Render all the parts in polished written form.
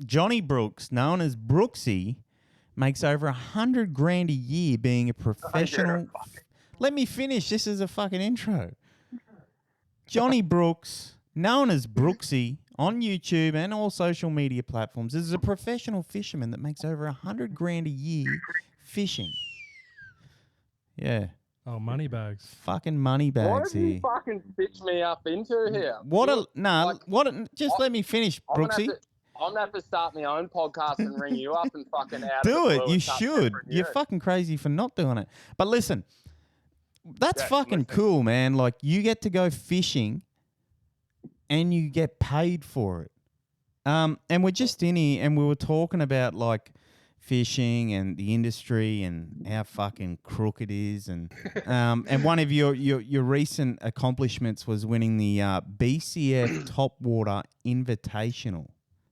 Johnny Brooks, known as Brooksy, makes over $100,000 a year being a professional. Let me finish. This is a fucking intro. Johnny Brooks, known as Brooksy on YouTube and all social media platforms, is a professional fisherman that makes over $100,000 a year fishing. Yeah. Oh, money bags. Fucking money bags What have here. you fucking stitched me up into here? Just let me finish, Brooksy. I'm gonna have to start my own podcast and ring you up and fucking out Do of the it. blue You and start should. peppering You're you. fucking crazy for not doing it. But listen, that's Yeah, fucking listen. cool, man. Like, you get to go fishing and you get paid for it. And we're just in here and we were talking about, like, fishing and the industry and how fucking crook it is. And one of your recent accomplishments was winning the BCF Topwater Invitational.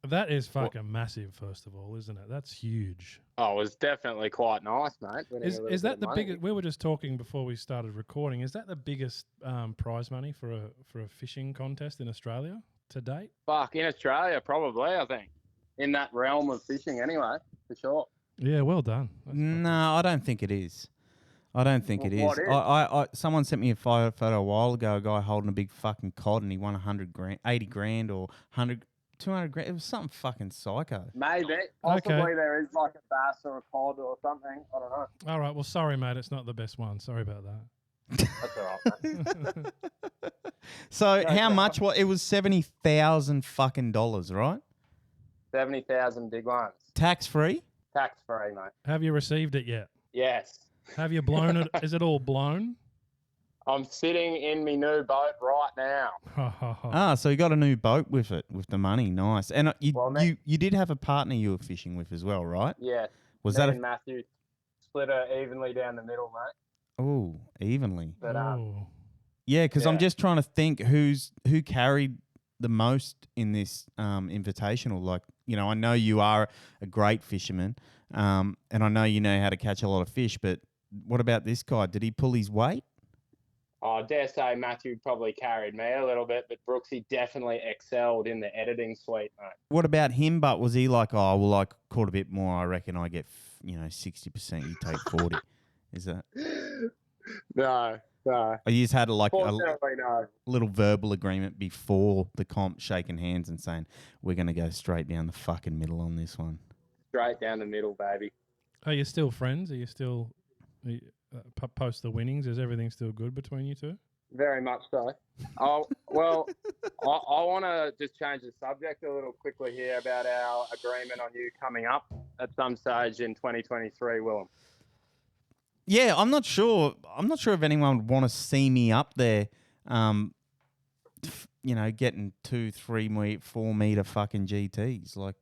That is fucking massive, first of all, isn't it? That's huge. Oh, it was definitely quite nice, mate. Is that the biggest? We were just talking before we started recording. Is that the biggest prize money for a fishing contest in Australia to date? Fuck, in Australia, probably, I think. In that realm of fishing, anyway, for sure. Yeah, well done. No, I don't think it is. I don't think it is. What is? I someone sent me a photo a while ago, a guy holding a big fucking cod, and he won $100,000, $80,000 or 100, 200 grand. It was something fucking psycho. Maybe. Possibly there is like a bass or a cod or something. I don't know. All right. Well, sorry, mate. It's not the best one. Sorry about that. That's all right, mate. So how much? What it was $70,000 fucking dollars, right? 70,000 big ones. Tax free. Tax free, mate. Have you received it yet? Yes. Have you blown it? Is it all blown? I'm sitting in my new boat right now. So you got a new boat with it, with the money. Nice. And you did have a partner you were fishing with as well, right? Yeah. Was Me that and Matthew split her evenly down the middle, mate. Oh, evenly. But yeah, because I'm yeah. just trying to think who carried the most in this invitational. Like, you know, I know you are a great fisherman, and I know you know how to catch a lot of fish, but what about this guy? Did he pull his weight? I dare say Matthew probably carried me a little bit, but Brooksy definitely excelled in the editing suite, mate. What about him? But was he like, oh, well, I caught a bit more. I reckon I get, 60%. You take 40. Is that? No. You just had Fortunately, no. little verbal agreement before the comp, shaking hands and saying, we're going to go straight down the fucking middle on this one. Straight down the middle, baby. Are you still friends? Are you still post the winnings? Is everything still good between you two? Very much so. Oh, well, I want to just change the subject a little quickly here about our agreement on you coming up at some stage in 2023, Willem. Yeah, I'm not sure if anyone would want to see me up there, getting 2, 3, 4 meter fucking GTs. Like,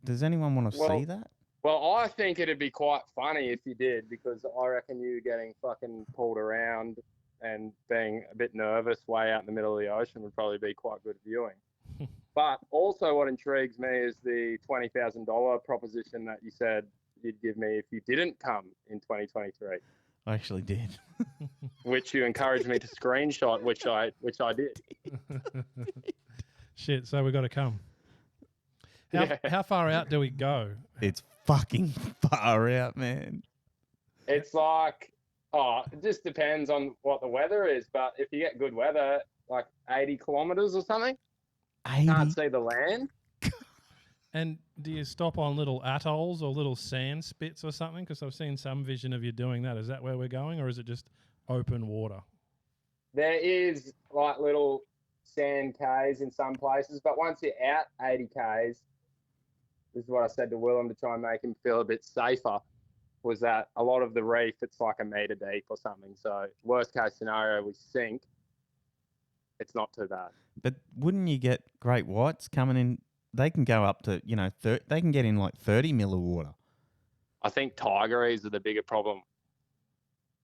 does anyone want to see that? Well, I think it'd be quite funny if you did, because I reckon you getting fucking pulled around and being a bit nervous way out in the middle of the ocean would probably be quite good viewing. But also what intrigues me is the $20,000 proposition that you said you'd give me if you didn't come in 2023. I actually did. Which you encouraged me to screenshot, which I did. Shit, so we got to come. How far out do we go? It's fucking far out, man. It's like, it just depends on what the weather is. But if you get good weather, like 80 kilometres or something, 80? Can't see the land. And do you stop on little atolls or little sand spits or something? Because I've seen some vision of you doing that. Is that where we're going, or is it just open water? There is like little sand cays in some places, but once you're out 80 k's, this is what I said to Willem to try and make him feel a bit safer, was that a lot of the reef, it's like a metre deep or something. So worst case scenario, we sink. It's not too bad. But wouldn't you get great whites coming in? They can go up to, they can get in like 30 mil of water. I think tigeries are the bigger problem.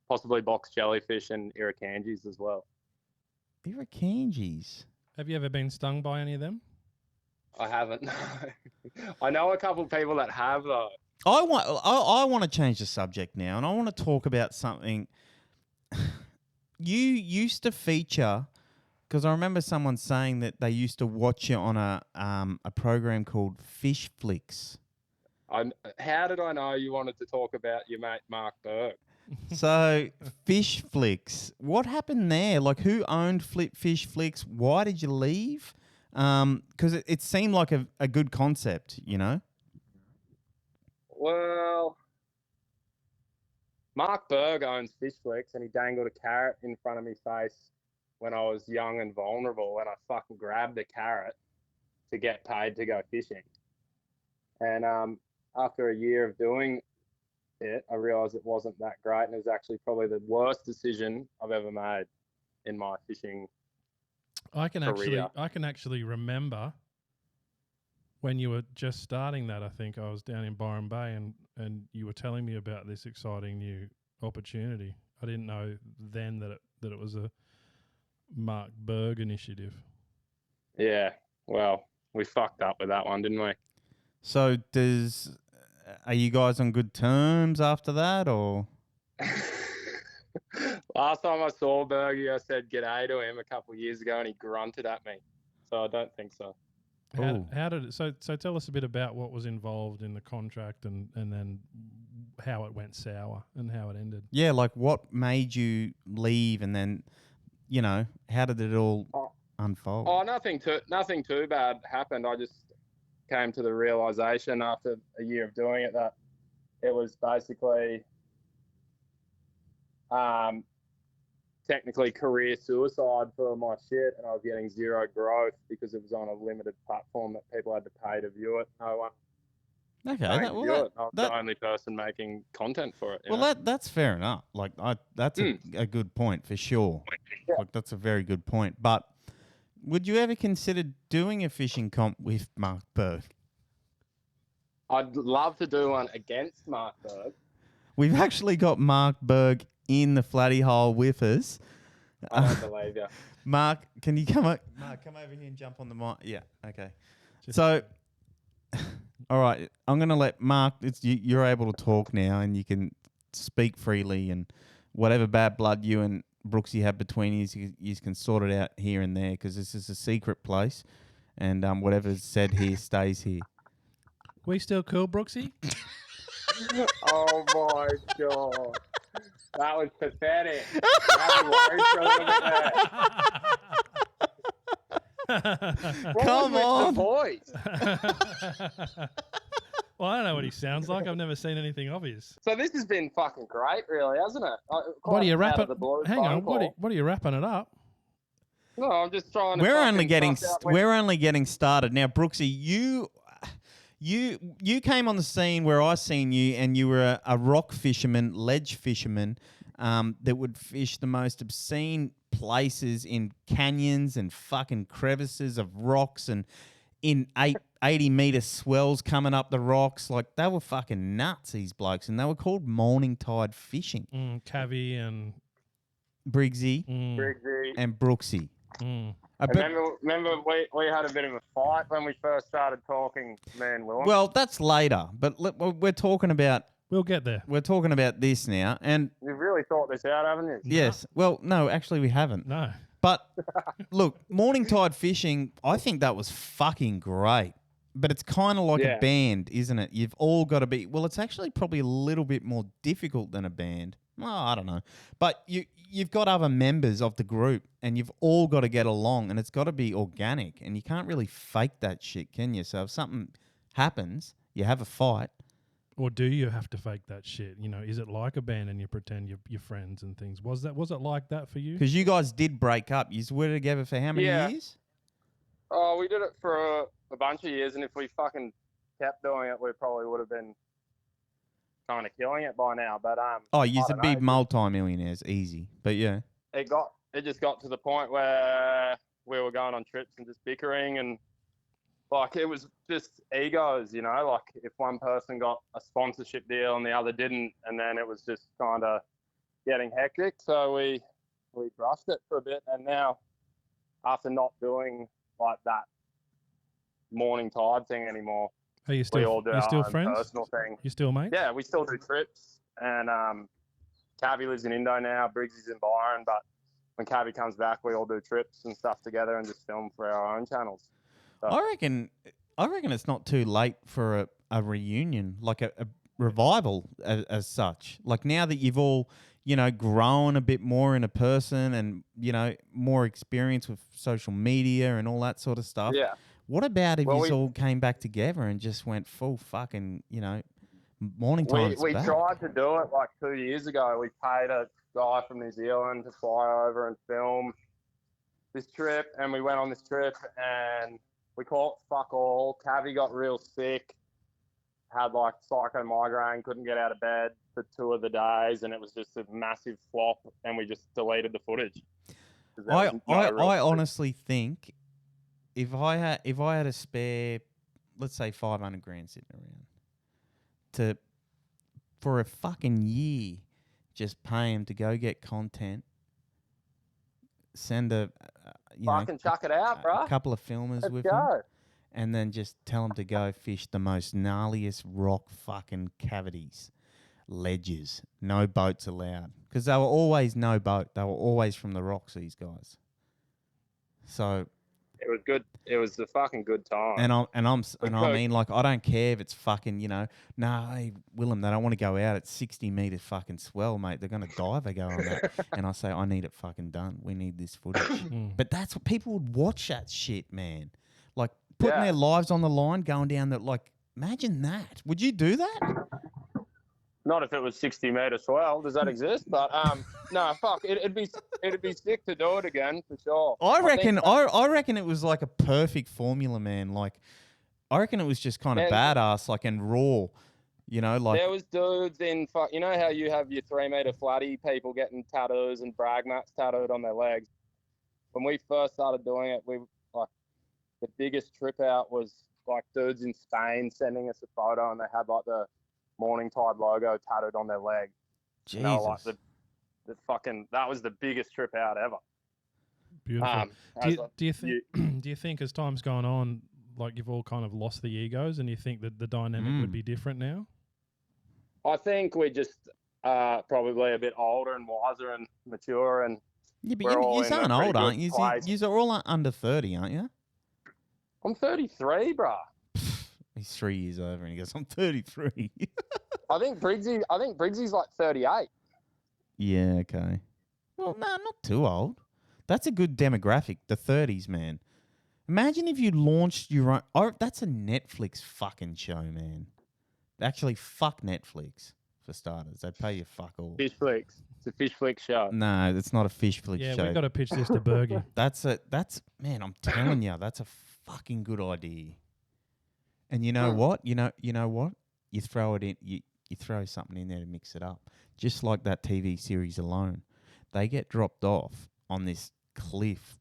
Possibly box jellyfish and irukandjis as well. Irukandjis? Have you ever been stung by any of them? I haven't. No. I know a couple of people that have, though. I want to change the subject now, and I want to talk about something. You used to feature, because I remember someone saying that they used to watch you on a program called Fish Flicks. How did I know you wanted to talk about your mate Mark Burke? So Fish Flicks, what happened there? Like, who owned Fish Flicks? Why did you leave? Because it seemed like a good concept, you know. Well, Mark Berg owns Fish Flicks, and he dangled a carrot in front of my face when I was young and vulnerable, and I fucking grabbed the carrot to get paid to go fishing. And after a year of doing it, I realised it wasn't that great, and it was actually probably the worst decision I've ever made in my fishing career. I can actually remember when you were just starting that. I think I was down in Byron Bay, and you were telling me about this exciting new opportunity. I didn't know then that it was a Mark Berg initiative. Yeah, well, we fucked up with that one, didn't we? So are you guys on good terms after that, or? Last time I saw Bergie, I said g'day to him a couple of years ago, and he grunted at me. So I don't think so. How did it? So tell us a bit about what was involved in the contract, and then how it went sour and how it ended. Yeah, like what made you leave, and then, you know, how did it all unfold? Oh, nothing too bad happened. I just came to the realization after a year of doing it that it was basically technically career suicide for my shit, and I was getting zero growth because it was on a limited platform that people had to pay to view it. No one. Okay, I was the only person making content for it. Well, that's fair enough. Like, that's a good point for sure. Yeah. Like, that's a very good point. But would you ever consider doing a fishing comp with Mark Berg? I'd love to do one against Mark Berg. We've actually got Mark Berg in the Flatty Hole with us. I don't believe you. Mark, can you come over here and jump on the mic? Yeah, okay. So, all right, I'm going to let Mark, you're able to talk now, and you can speak freely, and whatever bad blood you and Brooksy have between you can sort it out here and there, because this is a secret place, and whatever's said here stays here. We still cool, Brooksy? Oh my God. That was pathetic. You had me worried for a little bit there. Come on. The voice? Well, I don't know what he sounds like. I've never seen anything of his. So this has been fucking great, really, hasn't it? What are you wrapping? Hang on. What are you wrapping it up? No, I'm just trying to. We're only getting started now, Brooksy. You came on the scene where I seen you, and you were a rock fisherman, ledge fisherman, that would fish the most obscene places in canyons and fucking crevices of rocks, and in 80-meter swells coming up the rocks. Like, they were fucking nuts, these blokes, and they were called morning tide fishing. Cavey and Briggsy and Brooksy. Remember we had a bit of a fight when we first started talking, me and Will. Well, that's later, but we're talking about... We'll get there. We're talking about this now, and... You've really thought this out, haven't you? Yes. Well, no, actually we haven't. No. But, look, morning tide fishing, I think that was fucking great. But it's kind of like a band, isn't it? You've all got to be... Well, it's actually probably a little bit more difficult than a band. Well, I don't know. But you've got other members of the group, and you've all got to get along, and it's got to be organic, and you can't really fake that shit, can you? So if something happens, you have a fight. Or do you have to fake that shit? You know, is it like a band and you pretend you're friends and things? Was it like that for you? Because you guys did break up. You were together for how many years? Oh, we did it for a bunch of years, and if we fucking kept doing it, we probably would have been kind of killing it by now. But you're a big multi-millionaires, easy. But yeah, it just got to the point where we were going on trips and just bickering, and like it was just egos, you know. Like if one person got a sponsorship deal and the other didn't, and then it was just kind of getting hectic. So we brushed it for a bit, and now after not doing like that morning tide thing anymore. Are you still friends? Personal thing. You still mates? Yeah, we still do trips, and Cavi lives in Indo now. Briggs is in Byron, but when Cabby comes back, we all do trips and stuff together and just film for our own channels. So, I reckon it's not too late for a reunion, like a revival as such. Like now that you've all, grown a bit more in a person and, more experience with social media and all that sort of stuff. yeah. What about if Well, you all came back together and just went full fucking, morning times We back? tried to do it like 2 years ago. We paid a guy from New Zealand to fly over and film this trip, and we went on this trip and we caught fuck all. Cavi got real sick, had like psycho migraine, couldn't get out of bed for 2 of the days, and it was just a massive flop, and we just deleted the footage. I honestly think if I had a spare, let's say 500 grand sitting around, for a fucking year, just pay him to go get content, send fucking chuck it out, bro. a couple of filmers Let's with go. him, and then just tell him to go fish the most gnarliest rock fucking cavities, ledges, no boats allowed, because they were always no boat. They were always from the rocks. These guys. So. It was good. It was a fucking good time. I mean, like, I don't care if it's fucking, hey, Willem, they don't want to go out at 60 meters fucking swell, mate. They're going to die if they go on that. And I say, I need it fucking done. We need this footage. But that's what people would watch that shit, man. Like, putting their lives on the line, going down that, like, imagine that. Would you do that? Not if it was 60 meter swell. Does that exist? But no, fuck. It'd be sick to do it again for sure. I reckon it was like a perfect formula, man. Like, I reckon it was just kind of badass, like, and raw. Like there was dudes in you know how you have your 3 meter flatty people getting tattoos and brag mats tattooed on their legs. When we first started doing it, we like the biggest trip out was like dudes in Spain sending us a photo, and they had like the Morning Tide logo tattooed on their leg. Jesus. Like the fucking, that was the biggest trip out ever. Beautiful. Do you think as time's gone on, like you've all kind of lost the egos, and you think that the dynamic would be different now? I think we're just probably a bit older and wiser and mature, and yeah, but you aren't old, aren't you? You're all under 30, aren't you? I'm 33, bruh. He's 3 years over, and he goes, "I'm 33." I think Briggsy's like 38. Yeah, okay. Well, no, not too old. That's a good demographic, the 30s, man. Imagine if you launched your own. Oh, that's a Netflix fucking show, man. Actually, fuck Netflix for starters. They pay you fuck all. Fish flicks. It's a fish flick show. No, it's not a fish flick show. Yeah, we've got to pitch this to Bergie. Man, I'm telling you, that's a fucking good idea. And you know what? You know what? You throw it in. You throw something in there to mix it up. Just like that TV series Alone, they get dropped off on this cliff,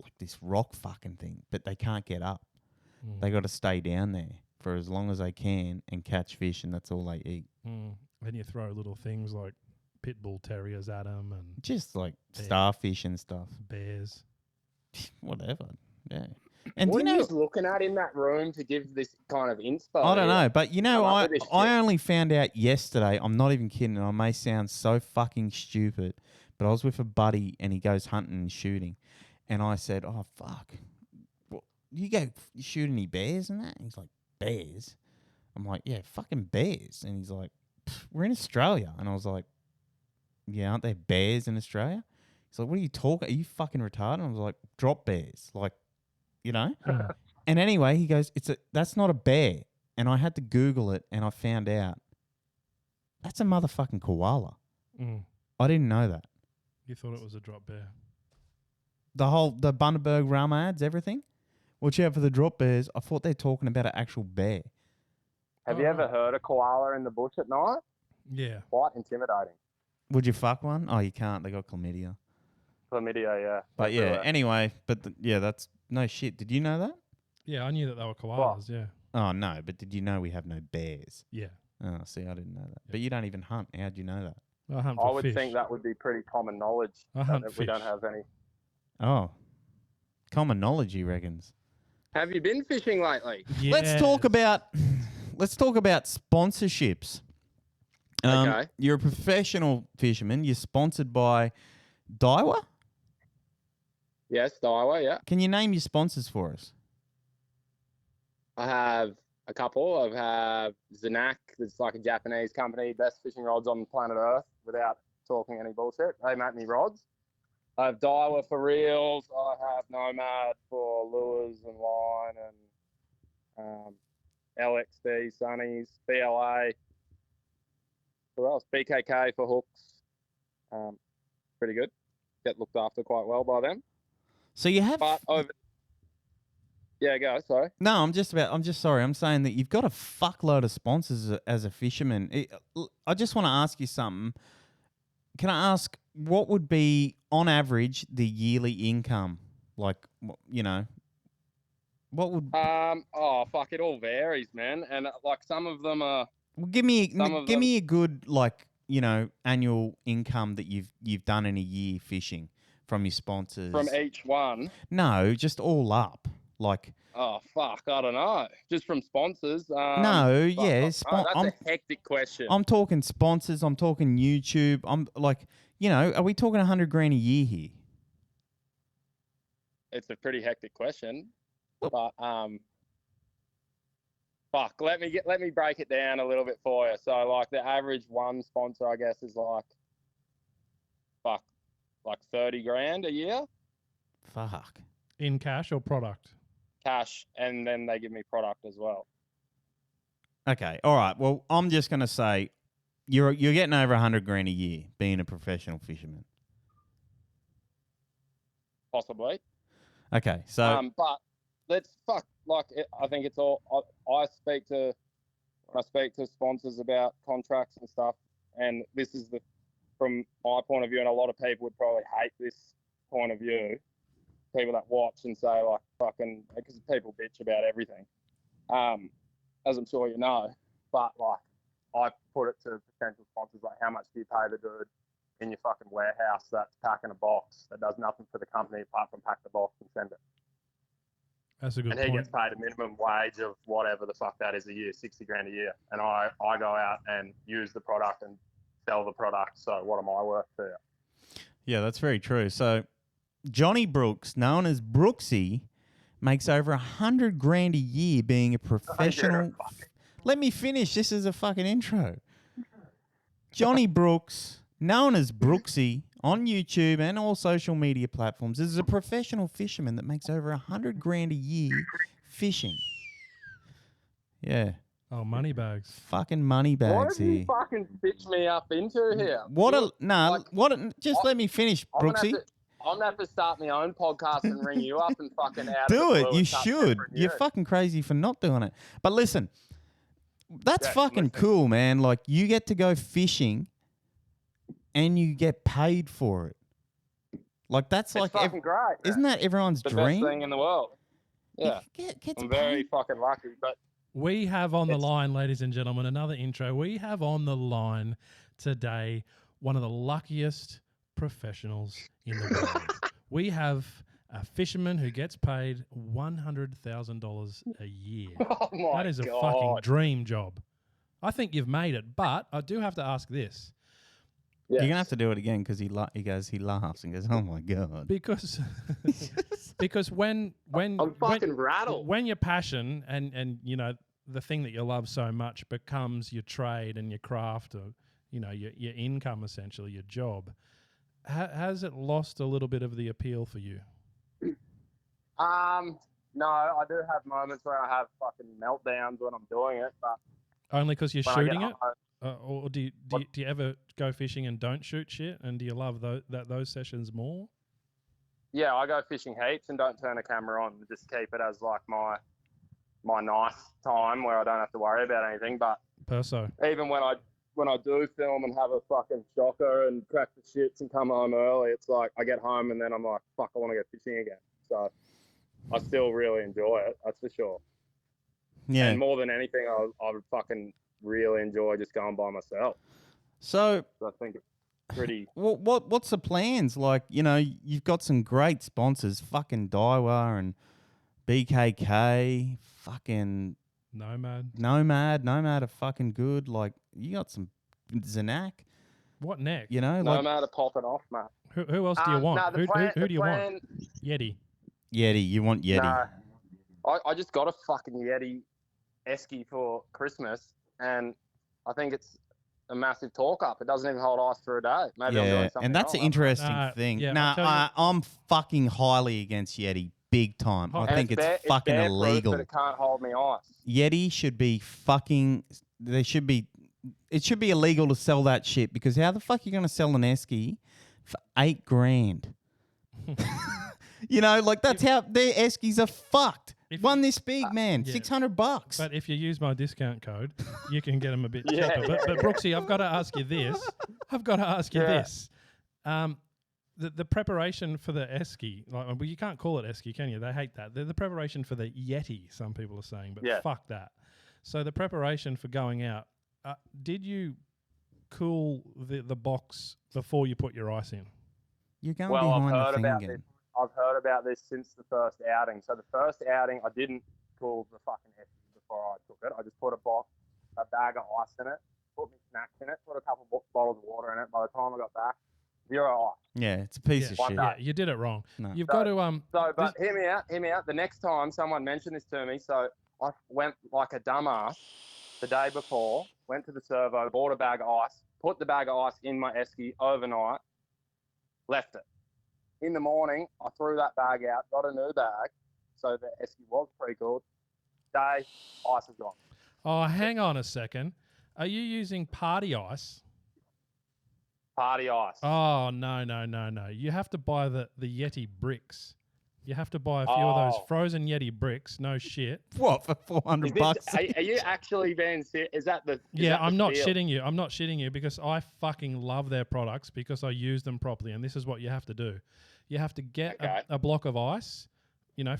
like this rock fucking thing, but they can't get up. They got to stay down there for as long as they can and catch fish, and that's all they eat. Then you throw little things like pit bull terriers at them, and just like starfish and stuff, bears, whatever. Yeah. And what are you looking at in that room to give this kind of inspo? I don't know, but I only found out yesterday. I'm not even kidding. I may sound so fucking stupid, but I was with a buddy and he goes hunting and shooting, and I said, "Oh fuck, well, you shoot any bears and that?" And he's like, "Bears?" I'm like, "Yeah, fucking bears." And he's like, "We're in Australia," and I was like, "Yeah, aren't there bears in Australia?" He's like, "What are you talking? Are you fucking retarded?" And I was like, "Drop bears, like." And anyway, he goes, that's not a bear. And I had to Google it, and I found out that's a motherfucking koala. I didn't know that. You thought it was a drop bear? The Bundaberg rum ads, everything. Watch out for the drop bears. I thought they're talking about an actual bear. Have you ever heard a koala in the bush at night? Yeah. Quite intimidating. Would you fuck one? Oh, you can't. They got chlamydia. Chlamydia, yeah. But yeah, anyway, that's no shit. Did you know that? Yeah, I knew that they were koalas, yeah. Oh, no, but did you know we have no bears? Yeah. Oh, see, I didn't know that. Yeah. But you don't even hunt. How'd you know that? I hunt for I would fish. think that would be pretty common knowledge. I hunt that fish. We don't have any. Oh. Common knowledge, he reckons. Have you been fishing lately? Yes. Let's talk about sponsorships. Okay. You're a professional fisherman. You're sponsored by Daiwa? Yes, Daiwa, yeah. Can you name your sponsors for us? I have a couple. I have Zanak, that's like a Japanese company, best fishing rods on planet Earth, without talking any bullshit. They make me rods. I have Daiwa for reels. I have Nomad for lures and line, and LXD, Sunnies, BLA. Who else? BKK for hooks. Pretty good. Get looked after quite well by them. So you have. But yeah, go. Sorry. No, I'm just sorry. I'm saying that you've got a fuckload of sponsors as a fisherman. I just want to ask you something. Can I ask what would be, on average, the yearly income? Like, you know, what would? Oh fuck! It all varies, man. And like some of them are. Well, give me a good, like, you know, annual income that you've done in a year fishing from your sponsors. From each one. No, just all up. Like, oh fuck, I don't know. Just from sponsors. No, yeah, that's a hectic question. I'm talking sponsors. I'm talking YouTube. I'm like, you know, are we talking $100 grand a year here? It's a pretty hectic question, but fuck. Let me break it down a little bit for you. So like the average one sponsor, I guess, is like 30 grand a year. Fuck. In cash or product? Cash, and then they give me product as well. Okay, all right. Well, I'm just gonna say you're getting over $100 grand a year being a professional fisherman. Possibly. Okay, so but let's I think it's all. I speak to sponsors about contracts and stuff, and this is from my point of view, and a lot of people would probably hate this point of view. People that watch and say like fucking, because people bitch about everything, as I'm sure you know. But like, I put it to potential sponsors like, how much do you pay the dude in your fucking warehouse that's packing a box that does nothing for the company apart from pack the box and send it? That's a good point. point. And he gets paid a minimum wage of whatever the fuck that is a year, 60 grand a year. And I go out and use the product and sell the product. So what am I worth to you? Yeah, that's very true. So Johnny Brooks, known as Brooksy, makes over $100 grand a year being a professional. Let me finish. This is a fucking intro. Johnny Brooks, known as Brooksy on YouTube and all social media platforms, is a professional fisherman that makes over $100 grand a year fishing. Yeah. Oh, money bags. Fucking money bags here. What have you fucking stitched me up into here? Let me finish, Brooksy. I'm going to have to start my own podcast and ring you up and fucking out do of the it. blue. You should. You're fucking crazy for not doing it. But listen, that's fucking cool, man. Like, you get to go fishing and you get paid for it. Like, that's it's like fucking great. Man. Isn't that everyone's the dream? Best thing in the world. Yeah. I'm very fucking lucky. But we have on the line, ladies and gentlemen, another intro. We have on the line today one of the luckiest professionals in the world. We have a fisherman who gets paid $100,000 a year. Oh my that is a God. fucking dream job. I think you've made it, but I do have to ask this. Yes. You're gonna have to do it again because he laughs and goes, "Oh my God!" Because when I'm fucking rattled. When your passion and you know the thing that you love so much becomes your trade and your craft, or you know your income, essentially your job. Has it lost a little bit of the appeal for you? No, I do have moments where I have fucking meltdowns when I'm doing it, but only because you're shooting it, or do you ever go fishing and don't shoot shit? And do you love those sessions more? Yeah, I go fishing heaps and don't turn the camera on. Just keep it as like my nice time where I don't have to worry about anything. But even when I do film and have a fucking shocker and crack the shits and come home early, it's like I get home and then I'm like, fuck, I want to go fishing again. So I still really enjoy it, that's for sure. Yeah. And more than anything, I would fucking really enjoy just going by myself. So I think it's pretty... What's the plans? Like, you know, you've got some great sponsors, fucking Daiwa and BKK, fucking... Nomad are fucking good. Like, you got some Zanak. What next? You know, Nomad are popping off, mate. Who else do you want? No, Who do you want? Yeti. Yeti. You want Yeti? No, I just got a fucking Yeti esky for Christmas, and I think it's a massive talk up. It doesn't even hold ice for a day. Maybe I'm doing something and that's an wrong. interesting thing. Yeah, I'm fucking highly against Yeti, big time. I think it's fucking illegal. But it can't hold me ice. Yeti should be fucking. It should be illegal to sell that shit, because how the fuck are you going to sell an esky for $8,000? You know, like that's how their eskies are fucked. One this big, man, $600. But if you use my discount code, you can get them a bit cheaper. But Brooksy, I've got to ask you this. The preparation for the esky, well, you can't call it esky, can you? They hate that. The preparation for the Yeti, some people are saying, but fuck that. So the preparation for going out, did you cool the box before you put your ice in? You're going behind the thing again. I've heard about this since the first outing. So the first outing, I didn't cool the fucking esky before I took it. I just put a bag of ice in it, put my snacks in it, put a couple of bottles of water in it. By the time I got back, 0 ice. Yeah, it's a piece of shit. Yeah, you did it wrong. No. You've got to But hear me out. The next time someone mentioned this to me, so I went like a dumbass the day before, went to the servo, bought a bag of ice, put the bag of ice in my esky overnight, left it. In the morning, I threw that bag out, got a new bag, so the esky was pre-cooled. Day, ice is gone. Oh, hang on a second. Are you using party ice? Party ice. Oh, no. You have to buy the Yeti bricks. You have to buy a few of those frozen Yeti bricks. No shit. What, for $400? Are you actually being serious? Is that the? I'm not shitting you. I'm not shitting you, because I fucking love their products because I use them properly. And this is what you have to do. You have to get a block of ice,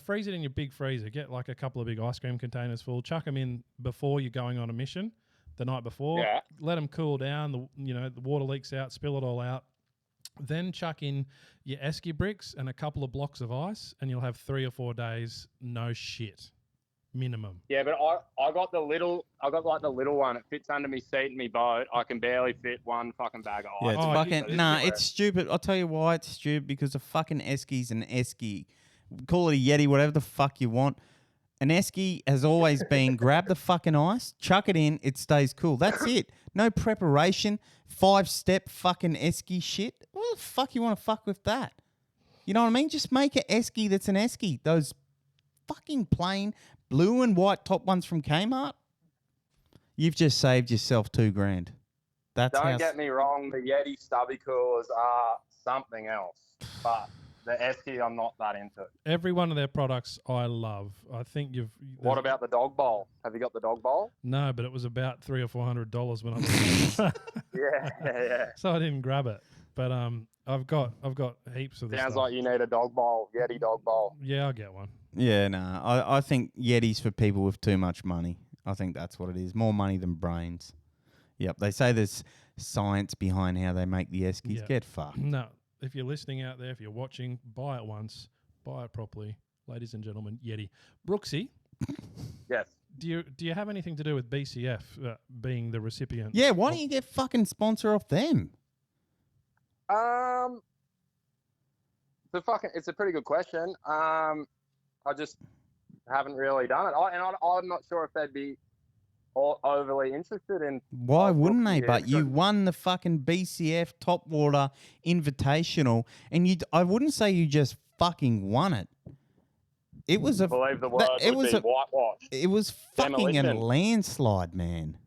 freeze it in your big freezer. Get like a couple of big ice cream containers full. Chuck them in before you're going on a mission the night before. Yeah. Let them cool down. The water leaks out. Spill it all out. Then chuck in your esky bricks and a couple of blocks of ice, and you'll have 3 or 4 days, no shit, minimum. Yeah, but I got the little one. It fits under me seat in me boat. I can barely fit one fucking bag of ice. Yeah, it's it's stupid. I'll tell you why it's stupid, because a fucking esky's an esky. Call it a Yeti, whatever the fuck you want. An esky has always been grab the fucking ice, chuck it in, it stays cool. That's it. No preparation, 5-step fucking esky shit. What the fuck you want to fuck with that? You know what I mean? Just make an esky that's an esky. Those fucking plain blue and white top ones from Kmart. You've just saved yourself $2,000. Don't get me wrong, the Yeti stubby coolers are something else, but the esky I'm not that into. Every one of their products I love. I think What about the dog bowl? Have you got the dog bowl? No, but it was about $300 or $400 when I was. Yeah. So I didn't grab it, but I've got heaps of this. Sounds stuff. like you need a dog bowl, Yeti dog bowl. Yeah, I'll get one. Yeah, no. I think Yeti's for people with too much money. I think that's what it is. More money than brains. Yep. They say there's science behind how they make the eskies. Yeah. Get fucked. No. If you're listening out there, if you're watching, buy it once, buy it properly. Ladies and gentlemen, Yeti. Brooksy? Yes. Do you have anything to do with BCF being the recipient? Yeah, why don't you get fucking sponsor off them? It's a pretty good question. I just haven't really done it. I'm not sure if they'd be overly interested in. Why wouldn't they? But you won the fucking BCF Top Water Invitational, and I wouldn't say you just fucking won it. It was believe the word it was whitewashed. It was fucking a landslide, man.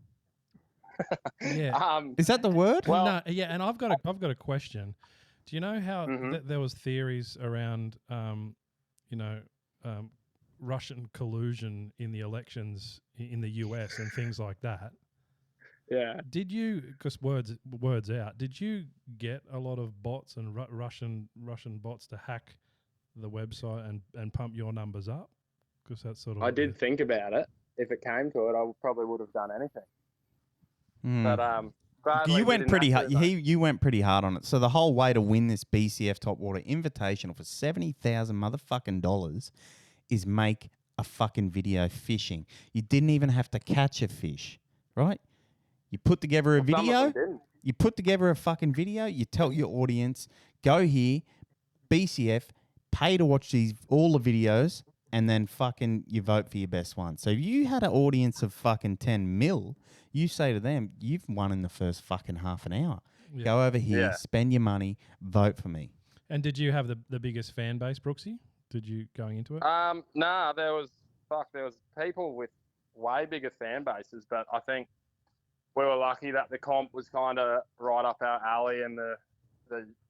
Yeah. Is that the word? Well, no, yeah, and I've got a question. Do you know how there was theories around Russian collusion in the elections in the US and things like that? Yeah. Did you, because words out, did you get a lot of bots and Russian bots to hack the website and pump your numbers up? Because that's sort of. I did think about it. If it came to it, I probably would have done anything. But you went pretty hard. You went pretty hard on it. So the whole way to win this BCF Top Water Invitational for $70,000 motherfucking dollars is make a fucking video fishing. You didn't even have to catch a fish, right? You put together a video. You put together a fucking video. You tell your audience, go here, BCF, pay to watch all the videos, and then fucking you vote for your best one. So if you had an audience of fucking 10 mil, you say to them, you've won in the first fucking half an hour. Yeah. Go over here, Yeah. spend your money, vote for me. And did you have the biggest fan base, Brooksy? Did you going into it? Nah, there was people with way bigger fan bases, but I think we were lucky that the comp was kind of right up our alley, and the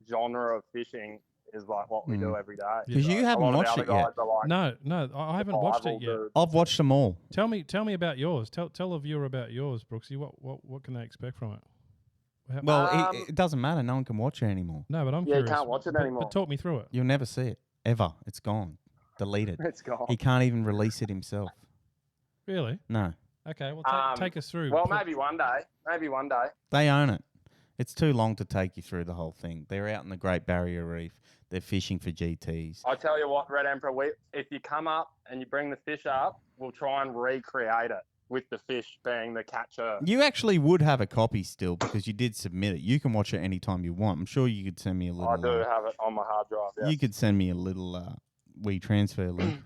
genre of fishing is like what we do every day. Because you A haven't lot of the watched other it yet. guys are like No, I haven't watched it survival yet. dudes. I've watched them all. Tell me about yours. Tell a viewer about yours, Brooksy. What can they expect from it? Well, it doesn't matter. No one can watch it anymore. No, but I'm Yeah, you curious. can't watch it anymore. But talk me through it. You'll never see it, ever. It's gone. Deleted. It's gone. He can't even release it himself. Really? No. Okay, well, take us through. Well, maybe one day. They own it. It's too long to take you through the whole thing. They're out in the Great Barrier Reef. They're fishing for GTs. I tell you what, Red Emperor, if you come up and you bring the fish up, we'll try and recreate it with the fish being the catcher. You actually would have a copy still because you did submit it. You can watch it anytime you want. I'm sure you could send me a little... I do have it on my hard drive, yeah. You could send me a little WeTransfer link.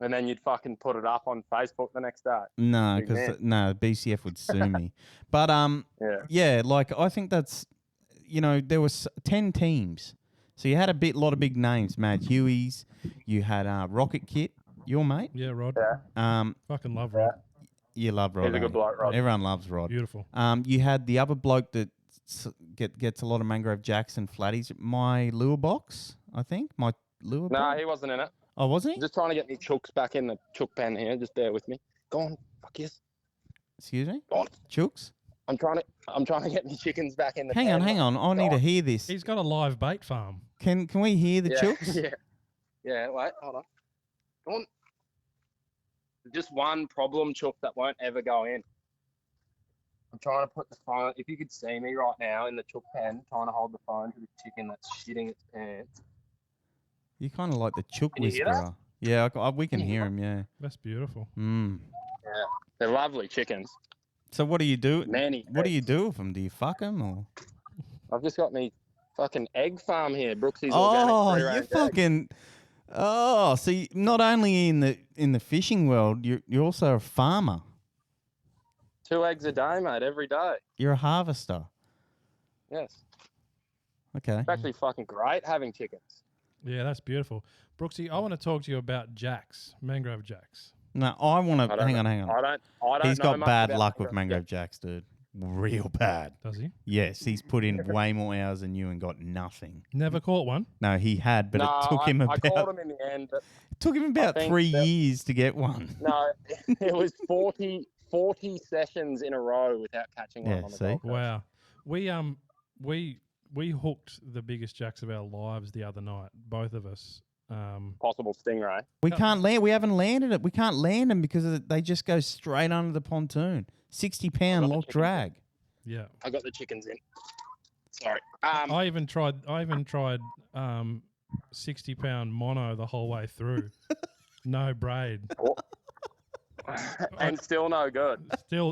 And then you'd fucking put it up on Facebook the next day. No, Big because man. BCF would sue me. But yeah, like I think that's, there was 10 teams, so you had a lot of big names. Mad Huey's, you had Rocket Kit, your mate. Yeah, Rod. Yeah. Fucking love Rod. You love Rod. He's a good bloke, Rod. Everyone loves Rod. Beautiful. You had the other bloke that gets a lot of mangrove jacks and flatties. My lure box, I think. My lure. No, box? he wasn't in it. Oh, wasn't he? Just trying to get me chooks back in the chook pen here. Just bear with me. Go on, fuck yes. Excuse me. Go on. Chooks. I'm trying to get me chickens back in the Hang pen. on. I need to hear this. He's got a live bait farm. Can we hear the chooks? Yeah. Wait, hold on. Go on. Just one problem chook that won't ever go in. I'm trying to put the phone. If you could see me right now in the chook pen, trying to hold the phone to the chicken that's shitting its pants. You kind of like the chook Can you hear that? whisperer. Yeah, we can hear him. Yeah. That's beautiful. Mm. Yeah, they're lovely chickens. So what do you do? Manny. What do you do with them? Do you fuck them or? I've just got me fucking egg farm here, Brooksy's Oh, organic you free-range eggs. fucking. Oh, see, not only in the fishing world, you're also a farmer. 2 eggs a day, mate, every day. You're a harvester. Yes. Okay. It's actually fucking great having chickens. Yeah, that's beautiful. Brooksy, I want to talk to you about jacks, mangrove jacks. No, I want to. Hang on. I don't He's know got much bad about luck with mangrove jacks, dude. Real bad. Does he? Yes, he's put in way more hours than you and got nothing. Never caught one. No, he had, but No, it took him I about. caught him in the end, but It took him about think 3 that- years to get one. no, it was 40 sessions in a row without catching one Yeah, on the see? Gold Coast. Wow. We hooked the biggest jacks of our lives the other night, both of us. Possible stingray. We can't land. We haven't landed it. We can't land them because they just go straight under the pontoon. 60-pound lock drag. Yeah. I got the chickens in. Sorry. I even tried 60-pound mono the whole way through. No braid. And still no good.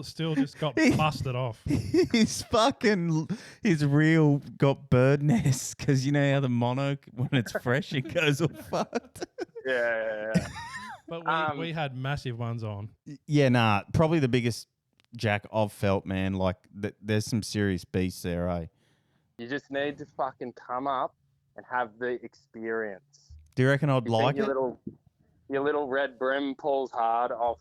Still just got busted off. His reel got bird nests because you know how the mono, when it's fresh, it goes all fucked. Yeah. But we had massive ones on. Yeah, nah. Probably the biggest jack I've felt, man. Like, there's some serious beasts there, eh? You just need to fucking come up and have the experience. Do you reckon I'd You like think it? your little red brim pulls hard. I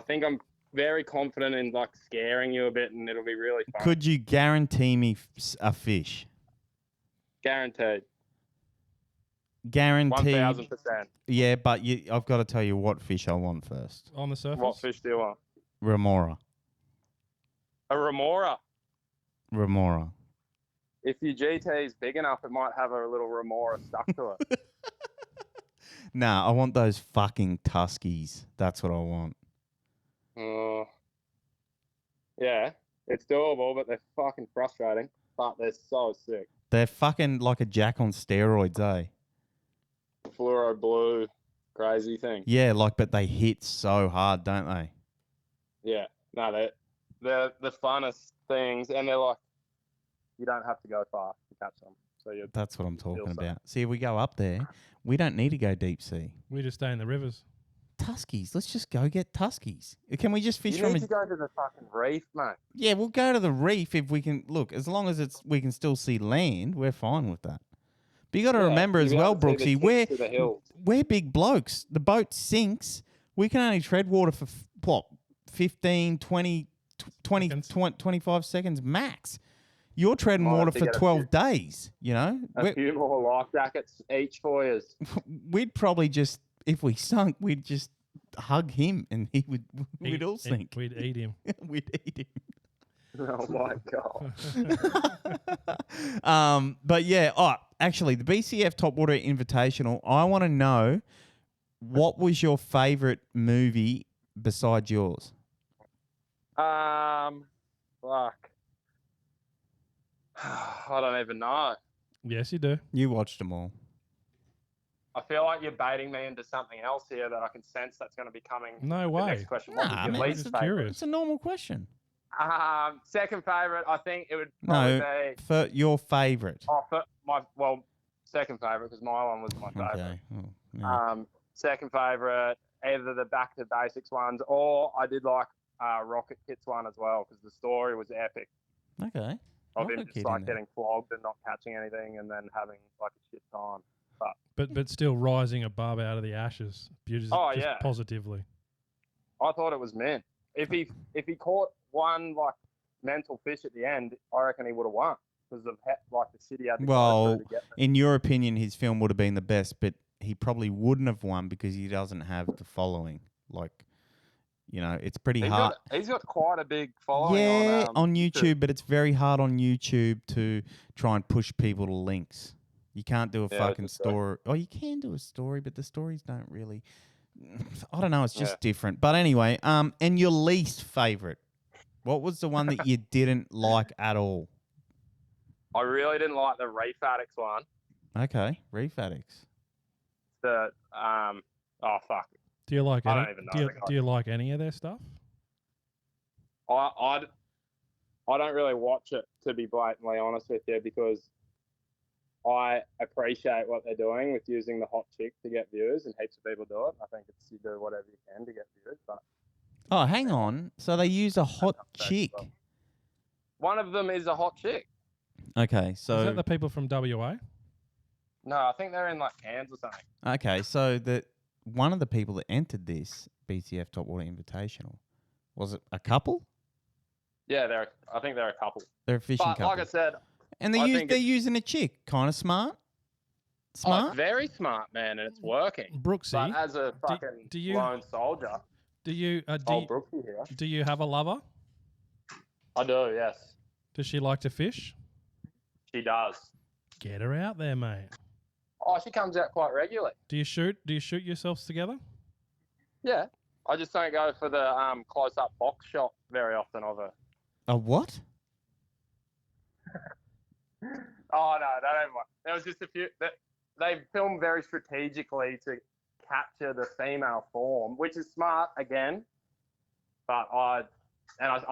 think I'm very confident in like scaring you a bit, and it'll be really fun. Could you guarantee me a fish? Guaranteed. Guaranteed. 1,000%. Yeah, but I've got to tell you what fish I want first. On the surface? What fish do you want? Remora. A remora. Remora. If your GT is big enough, it might have a little remora stuck to it. Nah, I want those fucking Tuskies. That's what I want. Yeah, it's doable, but they're fucking frustrating. But they're so sick. They're fucking like a jack on steroids, eh? Fluoro blue, crazy thing. Yeah, but they hit so hard, don't they? Yeah, no, they're the funnest things, and they're like You don't have to go far to catch them. So you That's what I'm talking safe. about. See, if we go up there, we don't need to go deep sea. We just stay in the rivers. Tuskies. Let's just go get tuskies. Can we just fish You from need to go to the fucking reef, mate. Yeah, we'll go to the reef if we can. Look, as long as we can still see land, we're fine with that. But you got to remember as well, Brooksy, we're big blokes. The boat sinks. We can only tread water for, 15, 20, 25 seconds max. You're treading water for 12 days, you know? A few more life jackets each for you. We'd probably just, if we sunk, we'd just hug him and we'd all sink. We'd eat him. We'd eat him. Oh, my God. But yeah, actually, the BCF Topwater Invitational, I want to know, what was your favourite movie besides yours? Fuck. I don't even know. Yes, you do. You watched them all. I feel like you're baiting me into something else here that I can sense that's going to be coming. No way. Next question. What was your least favourite? Curious. It's a normal question. Second favourite, I think it would probably be... for your favourite. Second favourite, because my one was my favourite. Okay. Oh, yeah. Second favourite, either the Back to Basics ones, or I did like Rocket Kits one as well, because the story was epic. Okay. Of him just like getting flogged and not catching anything, and then having like a shit time. But still rising above out of the ashes. Positively. I thought it was mint. If he caught one like mental fish at the end, I reckon he would have won because of like the shit he had to go through to get them. In your opinion, his film would have been the best, but he probably wouldn't have won because he doesn't have the following. Like, you know, it's pretty hard. He's got quite a big following on YouTube, but it's very hard on YouTube to try and push people to links. You can't do a fucking story. Oh, you can do a story, but the stories don't really... I don't know. It's just different. But anyway, and your least favourite? What was the one that you didn't like at all? I really didn't like the Reef Addicts one. Okay, Reef Addicts. Oh, fuck. Do you like I don't even know. Do you like any of their stuff? I don't really watch it, to be blatantly honest with you, because I appreciate what they're doing with using the hot chick to get views, and heaps of people do it. I think it's you do whatever you can to get views. But hang on. So they use a hot chick. One of them is a hot chick. Okay, so... Is that the people from WA? No, I think they're in like Cairns or something. Okay, so one of the people that entered this BCF Topwater Invitational, was it a couple? Yeah, I think they're a couple. They're a fishing couple. Like I said... And they're using a chick. Kind of smart. Oh, very smart, man, and it's working. Brooksy, but as a fucking lone soldier, do you have a lover? I do, yes. Does she like to fish? She does. Get her out there, mate. Oh, she comes out quite regularly. Do you shoot yourselves together? Yeah. I just don't go for the close-up box shot very often of her. A what? Oh, no, that ain't one. There was just a few... They filmed very strategically to capture the female form, which is smart, again. But I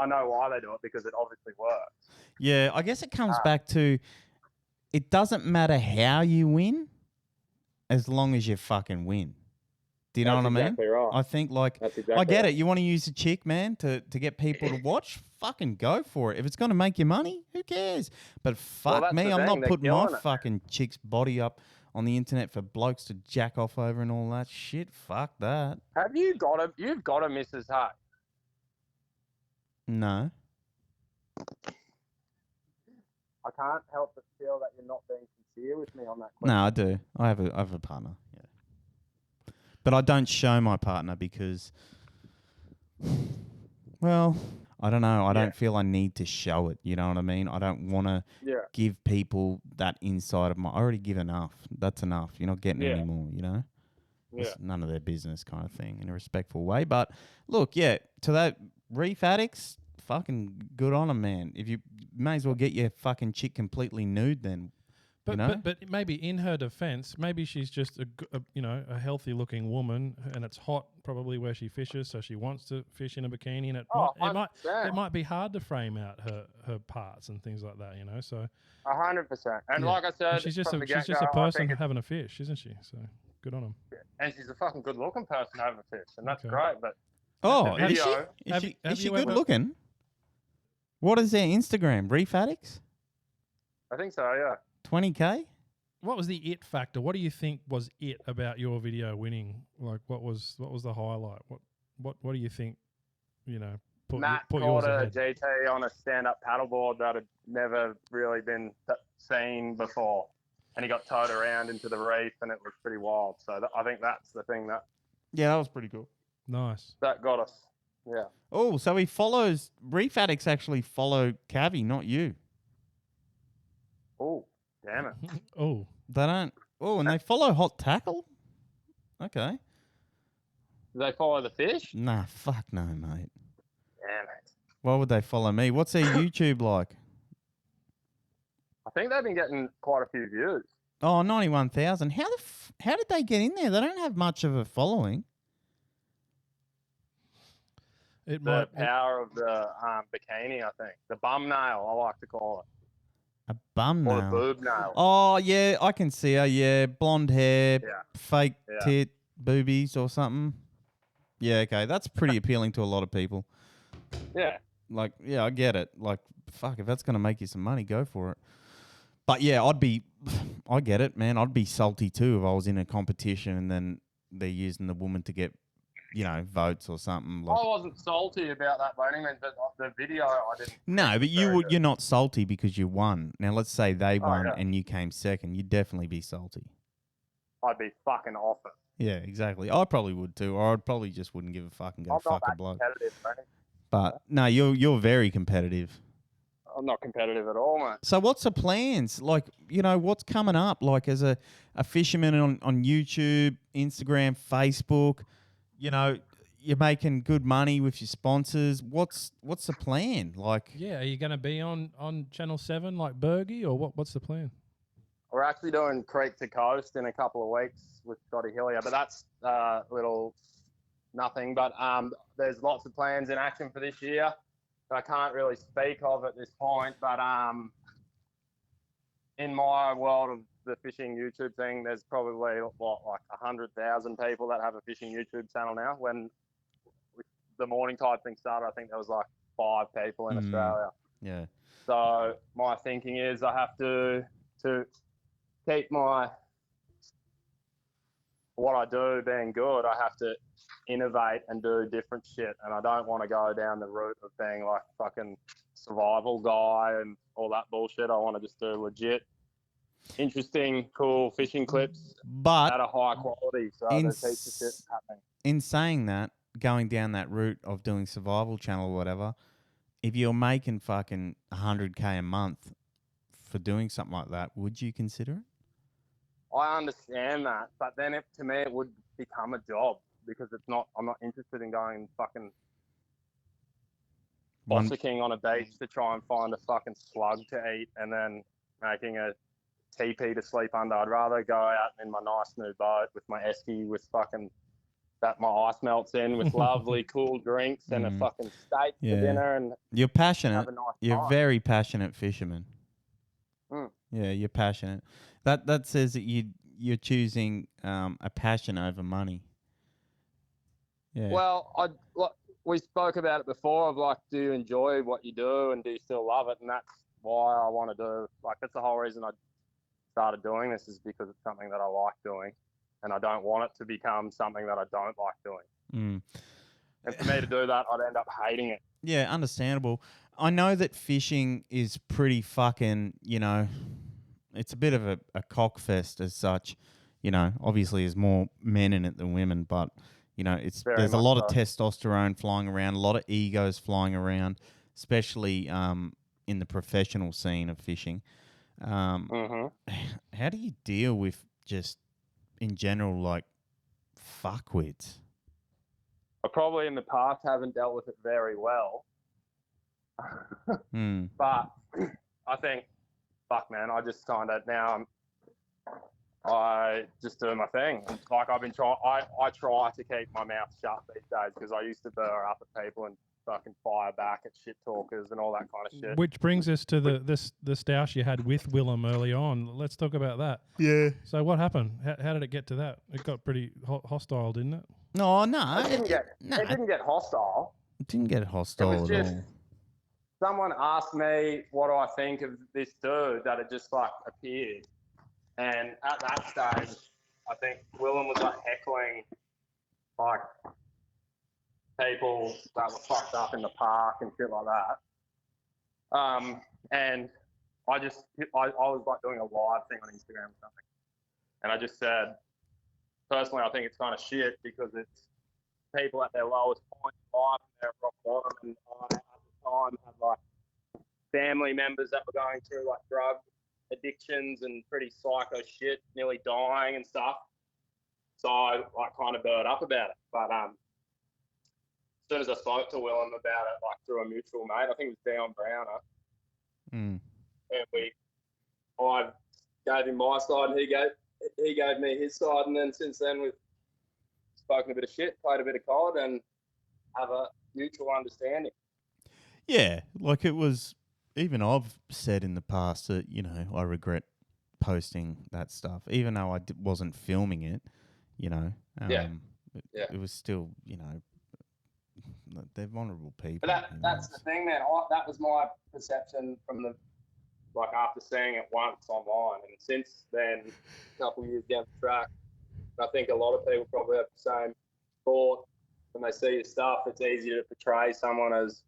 know why they do it, because it obviously works. Yeah, I guess it comes back to... It doesn't matter how you win, as long as you fucking win. Do you know what I mean? That's exactly right. I think, I get it. You want to use a chick, man, to get people to watch? Fucking go for it. If it's going to make you money, who cares? But fuck me, I'm not putting my fucking chick's body up on the internet for blokes to jack off over and all that shit. Fuck that. You've got a Mrs. Hay? No. I can't help but feel that you're not being sincere with me on that question. No, I do. I have a partner. Yeah. But I don't show my partner because, well, I don't know. I don't feel I need to show it. You know what I mean? I don't want to give people that inside of my... I already give enough. That's enough. You're not getting any more, you know? It's none of their business kind of thing in a respectful way. But look, to that Reef Addicts, fucking good on them, man. If you may as well get your fucking chick completely nude then. But, know? but maybe in her defence, maybe she's just a healthy looking woman, and it's hot probably where she fishes, so she wants to fish in a bikini, and it might be hard to frame out her parts and things like that, So 100%. And yeah. like I said, And she's just from the a get-go, person having a fish, isn't she? So good on them. and she's a fucking good-looking person having a fish, and that's Okay. great. But Oh, the is she? video, Is she you good ever- looking? What is their Instagram? Reef Addicts? I think so, yeah. 20K? What was the it factor? What do you think was it about your video winning? Like, what was the highlight? What do you think? Put Matt yours caught a ahead. GT on a stand-up paddleboard that had never really been seen before, and he got towed around into the reef, and it was pretty wild. So I think that's the thing that Yeah, that was pretty cool. Nice. that got us. Yeah. Oh, so he follows... Reef Addicts actually follow Cavi, not you. Oh, damn it. Oh, They don't... Oh, and they follow Hot Tackle? Okay. Do they follow the fish? Nah, fuck no, mate. Damn it. Why would they follow me? What's their YouTube like? I think they've been getting quite a few views. Oh, 91,000. How did they get in there? They don't have much of a following. it The might. power of the bikini, I think. The bum nail, I like to call it. A bum Or the nail. boob nail. Oh, yeah, I can see her. Yeah, blonde hair, Yeah. fake Yeah. tit, boobies or something. Yeah, okay. That's pretty appealing to a lot of people. Yeah. Like, yeah, I get it. Like, fuck, if that's going to make you some money, go for it. But yeah, I get it, man. I'd be salty too if I was in a competition and then they're using the woman to get, votes or something. Like, I wasn't salty about that by any means, but the video I didn't. no, but Very good. you're not salty because you won. Now, let's say they won yeah. and you came second. You'd definitely be salty. I'd be fucking off it. Yeah, exactly. I probably would too, or I'd probably just wouldn't give a fuck and go I'm not fuck a that bloke. competitive, mate. But no, you're very competitive. I'm not competitive at all, mate. So what's the plans? Like, what's coming up? Like as a fisherman on YouTube, Instagram, Facebook, you're making good money with your sponsors. What's the plan? Like, Yeah, are you going to be on Channel 7 like Bergie, or what's the plan? We're actually doing Creek to Coast in a couple of weeks with Scotty Hillier, but that's little nothing. But there's lots of plans in action for this year that I can't really speak of at this point. But in my world of the fishing YouTube thing, there's probably like 100,000 people that have a fishing YouTube channel now. When the Morning Tide thing started, I think there was like 5 people in Australia. yeah. So my thinking is I have to keep what I do being good, I have to innovate and do different shit. And I don't want to go down the route of being like fucking survival guy and all that bullshit. I want to just do legit, interesting, cool fishing clips But at a high quality. So there's heaps of shit happening. in saying that, going down that route of doing survival channel or whatever, if you're making fucking 100K a month for doing something like that, would you consider it? I understand that, but then to me it would become a job because I'm not interested in going and fucking bossicking on a beach to try and find a fucking slug to eat and then making a teepee to sleep under. I'd rather go out in my nice new boat with my esky with fucking that my ice melts in with lovely cool drinks and a fucking steak for dinner and you're passionate. have a nice You're time. very passionate fisherman. Mm. Yeah, you're passionate. That says that you're choosing a passion over money. Yeah. Well, we spoke about it before of like, do you enjoy what you do and do you still love it? And that's why I want to do, like, that's the whole reason I started doing this is because it's something that I like doing and I don't want it to become something that I don't like doing. And for me to do that, I'd end up hating it. Yeah, understandable. I know that fishing is pretty fucking, it's a bit of a cockfest as such. Obviously there's more men in it than women, but, there's a lot of testosterone flying around, a lot of egos flying around, especially in the professional scene of fishing. How do you deal with just, in general, like, fuckwits? I probably in the past haven't dealt with it very well. But I think, fuck man, I just kind of now I just do my thing. Like I've been trying. I try to keep my mouth shut these days because I used to burr up at people and fucking fire back at shit talkers and all that kind of shit. Which brings us to the stoush you had with Willem early on. Let's talk about that. Yeah. So what happened? How did it get to that? It got pretty hostile, didn't it? No, It didn't get hostile. It didn't get hostile It was at just all. someone asked me what do I think of this dude that had just like appeared, and at that stage, I think Willem was like heckling like people that were fucked up in the park and shit like that. And I was like doing a live thing on Instagram or something, and I just said, personally, I think it's kind of shit because it's people at their lowest point in life and they're at rock bottom, and I at the time had like family members that were going through like drug addictions and pretty psycho shit, nearly dying and stuff. So I like kind of burred up about it. But as soon as I spoke to Willem about it, like through a mutual mate, I think it was Dion Browner, and I gave him my side, and he gave me his side, and then since then we've spoken a bit of shit, played a bit of COD, and have a mutual understanding. Yeah, like it was. Even I've said in the past that I regret posting that stuff, even though I wasn't filming it. It was still they're vulnerable people. But that's the thing, man. That was my perception from after seeing it once online, and since then, a couple of years down the track, I think a lot of people probably have the same thought when they see your stuff. It's easier to portray someone as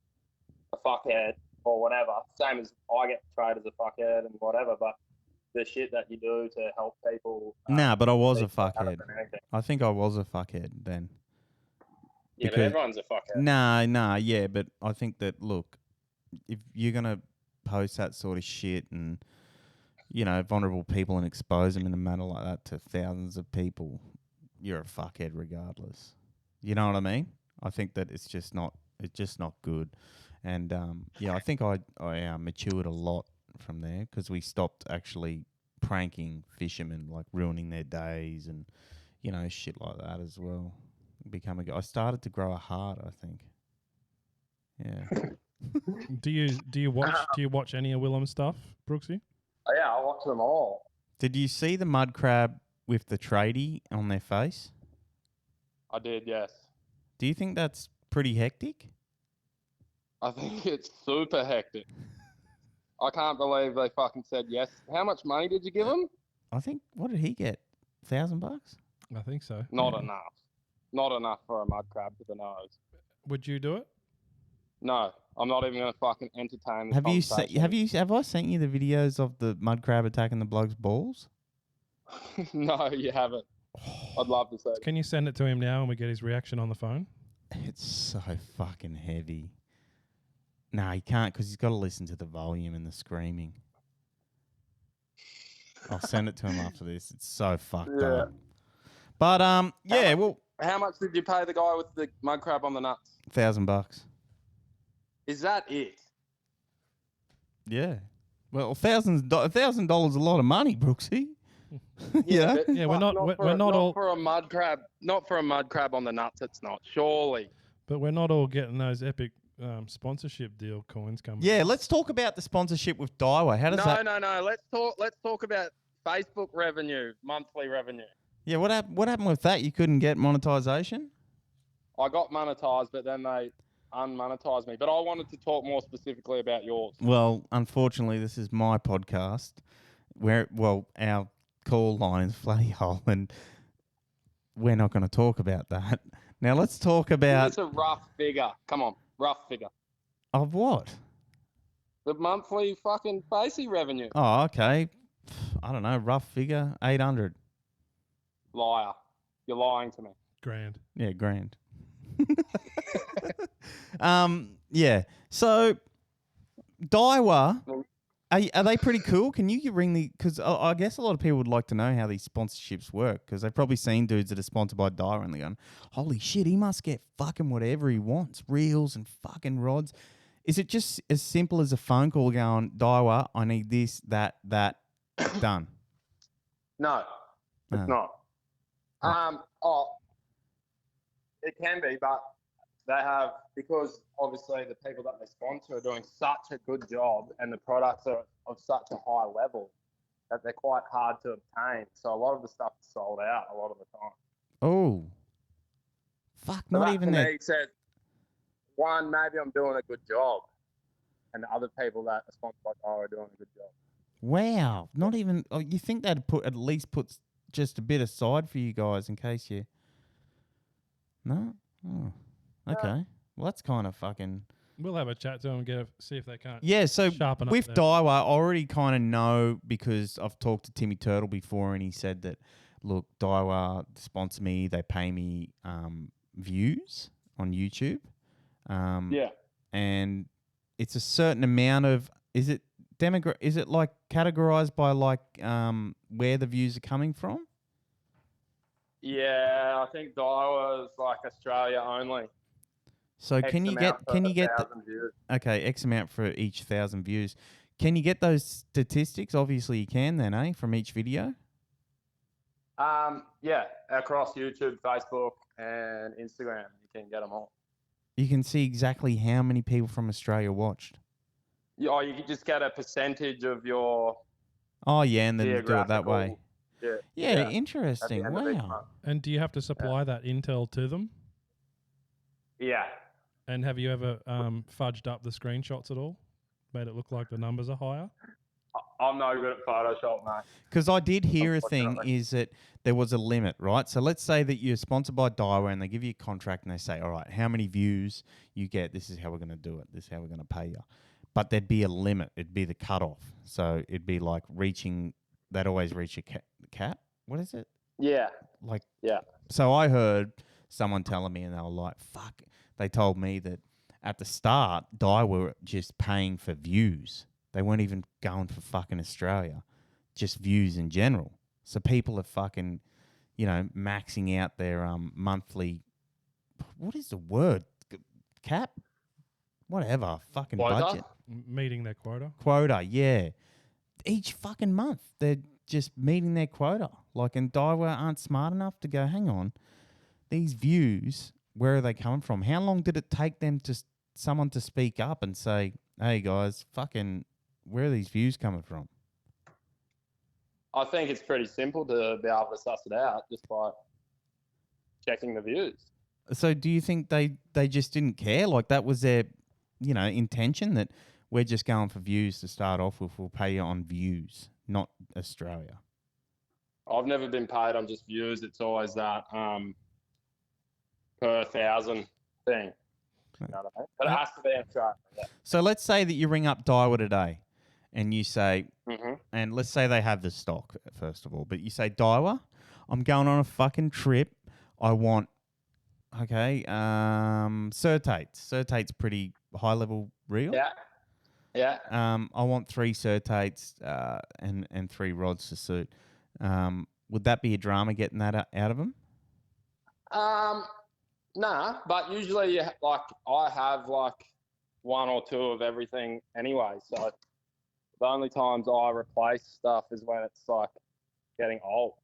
a fuckhead or whatever. Same as I get portrayed as a fuckhead and whatever, but the shit that you do to help people. Nah, but I was a fuckhead. I think I was a fuckhead then. Yeah, but everyone's a fuckhead. Nah, yeah, but I think that, look, if you're going to post that sort of shit and, vulnerable people and expose them in a manner like that to thousands of people, you're a fuckhead regardless. You know what I mean? I think that it's just not good. And, I think I matured a lot from there because we stopped actually pranking fishermen, like ruining their days and, shit like that as well. I started to grow a heart, I think. Yeah. Do you watch any of Willem's stuff, Brooksy? Oh, yeah, I watch them all. Did you see the mud crab with the tradie on their face? I did, yes. Do you think that's pretty hectic? I think it's super hectic. I can't believe they fucking said yes. How much money did you give him? I think, what did he get? $1,000? I think so. Not enough. Not enough for a mud crab to the nose. Would you do it? No, I'm not even going to fucking entertain this Have conversation. have I sent you the videos of the mud crab attacking the bloke's balls? No, you haven't. I'd love to see it. Can you send it to him now and we get his reaction on the phone? It's so fucking heavy. No, he can't because he's got to listen to the volume and the screaming. I'll send it to him after this. It's so fucked up. But How much did you pay the guy with the mud crab on the nuts? $1,000. Is that it? Yeah. Well, $1,000 is a lot of money, Brooksy. Yeah, we're not all for a mud crab. Not for a mud crab on the nuts. It's not, surely. But we're not all getting those epic sponsorship deal coins coming. Yeah, let's talk about the sponsorship with Daiwa. How does that? No. Let's talk about Facebook revenue, monthly revenue. Yeah, what happened with that? You couldn't get monetization? I got monetized, but then they unmonetized me. But I wanted to talk more specifically about yours. Well, unfortunately, this is my podcast our call line is Flatty Hole, and we're not going to talk about that. Now, let's talk about... It's a rough figure. Come on, rough figure. Of what? The monthly fucking basic revenue. Oh, okay. I don't know, rough figure, 800. Liar. You're lying to me. Grand. Yeah, grand. Yeah. So, Daiwa, are they pretty cool? Can you ring because I guess a lot of people would like to know how these sponsorships work because they've probably seen dudes that are sponsored by Daiwa and they're going, holy shit, he must get fucking whatever he wants, reels and fucking rods. Is it just as simple as a phone call going, Daiwa, I need this, that, done? No. It's not. It can be, but they have, because obviously the people that they sponsor are doing such a good job and the products are of such a high level that they're quite hard to obtain. So a lot of the stuff is sold out a lot of the time. Oh. Fuck, So not that even to that. me said, one, maybe I'm doing a good job, and the other people that are sponsored by Daiwa are doing a good job. Wow. Not even, you think they'd at least put just a bit aside for you guys in case you. No? Oh. Okay. Well, that's kind of fucking. We'll have a chat to them and see if they can't. Yeah, so sharpen with up there. Daiwa, I already kind of know because I've talked to Timmy Turtle before and he said that, look, Daiwa sponsor me, they pay me views on YouTube. Yeah. And it's a certain amount of, is it like categorized by like where the views are coming from? Yeah, I think Daiwa is like Australia only. So X can you amount get per 1,000 views. okay, X amount for each 1,000 views. Can you get those statistics? Obviously you can then, from each video? Yeah, across YouTube, Facebook, and Instagram, you can get them all. You can see exactly how many people from Australia watched. Yeah, or you can just get a percentage of your Oh yeah, and then do it that way. Yeah, interesting. at the end of each Wow. month. And do you have to supply that intel to them? Yeah. And have you ever fudged up the screenshots at all? Made it look like the numbers are higher? I'm no good at Photoshop, mate. Because I did hear a thing Unfortunately. is that there was a limit, right? So let's say that you're sponsored by Daiwa and they give you a contract and they say, all right, how many views you get, this is how we're going to do it. This is how we're going to pay you. But there'd be a limit. It'd be the cutoff. So it'd be like they'd always reach a cap. What is it? Yeah. Like, Yeah. So I heard someone telling me and they were like, fuck. They told me that at the start, Daiwa were just paying for views. They weren't even going for fucking Australia, just views in general. So people are fucking, maxing out their monthly. What is the word? Cap? Whatever. Fucking Quota? budget. Meeting their quota? Quota, yeah. Each fucking month, they're just meeting their quota. Like, and Daiwa aren't smart enough to go, hang on, these views, where are they coming from? How long did it take them someone to speak up and say, hey guys, fucking, where are these views coming from? I think it's pretty simple to be able to suss it out just by checking the views. So do you think they just didn't care? Like that was their, intention that we're just going for views to start off with. We'll pay you on views, not Australia. I've never been paid on just views. It's always that per 1,000 thing. You know what I mean? But it has to be in Australia. Yeah. So let's say that you ring up Daiwa today and you say, Mm-hmm. and let's say they have the stock, first of all, but you say, Daiwa, I'm going on a fucking trip. I want, Certates. Certate's pretty high-level reel. Yeah. Yeah. I want 3 Certates and 3 rods to suit. Would that be a drama getting that out of them? Nah, but usually, I have 1 or 2 of everything anyway. So the only times I replace stuff is when it's getting old,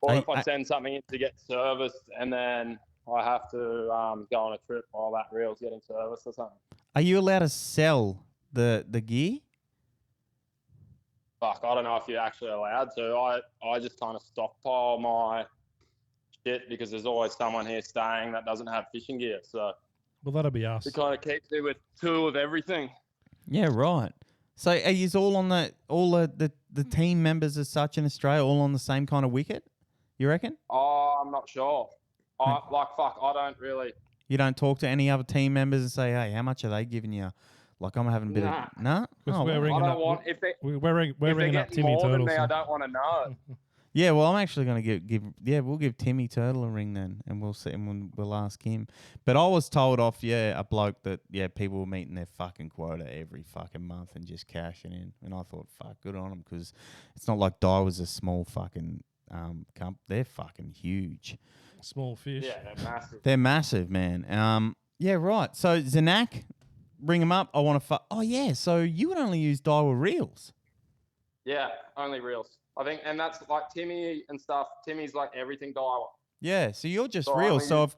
or if I send something in to get serviced and then I have to go on a trip while that reel's getting serviced or something. Are you allowed to sell the gear? Fuck, I don't know if you're actually allowed to. I just kind of stockpile my shit because there's always someone here staying that doesn't have fishing gear. So Well, that'll be us. it kind of keeps me with 2 of everything. Yeah, right. So are you all on the team members as such in Australia all on the same kind of wicket? You reckon? Oh, I'm not sure. I don't really. You don't talk to any other team members and say, hey, how much are they giving you? Like I'm having a bit of nah. Because Oh, we're well. ringing I up. don't want if they We're if they're ringing up getting Timmy more than Turtle. me, so- I don't want to know. Yeah, well, I'm actually going to we'll give Timmy Turtle a ring then, and we'll see, and we'll ask him. But I was told off, a bloke that, people were meeting their fucking quota every fucking month and just cashing in. And I thought, fuck, good on them, because it's not like Daiwa's a small fucking they're fucking huge. Small fish. Yeah, they're massive. They're massive, man. Yeah, right. So Zanak, bring him up. I want to oh yeah. So you would only use Daiwa reels. Yeah, only reels. I think, and that's like Timmy and stuff. Timmy's like everything Daiwa. Yeah, so you're just So I real. mean- So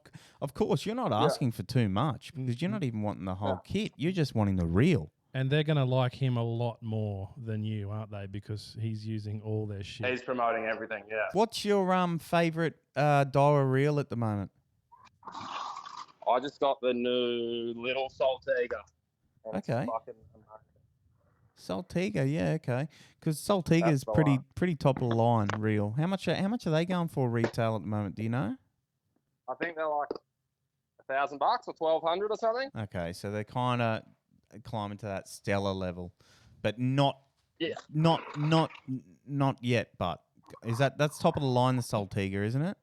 of course you're not Yeah. asking for too much because you're not even wanting the whole No. kit. You're just wanting the reel. And they're going to like him a lot more than you, aren't they? Because he's using all their shit. He's promoting everything. Yeah. What's your favorite Daiwa reel at the moment? I just got the new little Saltiga. And it's Okay. fucking amazing. Saltiga, yeah, okay. Because Saltiga's That's the pretty top of the line reel. How much are they going for retail at the moment? Do you know? I think they're like $1,000 or 1,200 or something. Okay, so they're kind of climbing to that stellar level, but not Yeah. not yet. But that's top of the line, the Saltiga, isn't it?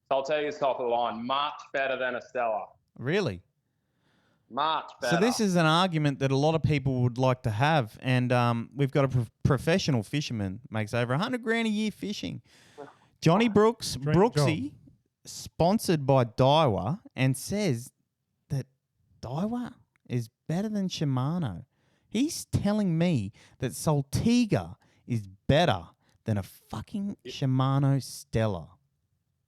Saltiga's top of the line. Much better than a Stella. Really? Much better. So this is an argument that a lot of people would like to have, and we've got a professional fisherman makes over $100,000 a year fishing. Johnny Brooks, Dream Brooksy, sponsored by Daiwa, and says that Daiwa is better than Shimano. He's telling me that Saltiga is better than a fucking Shimano Stella.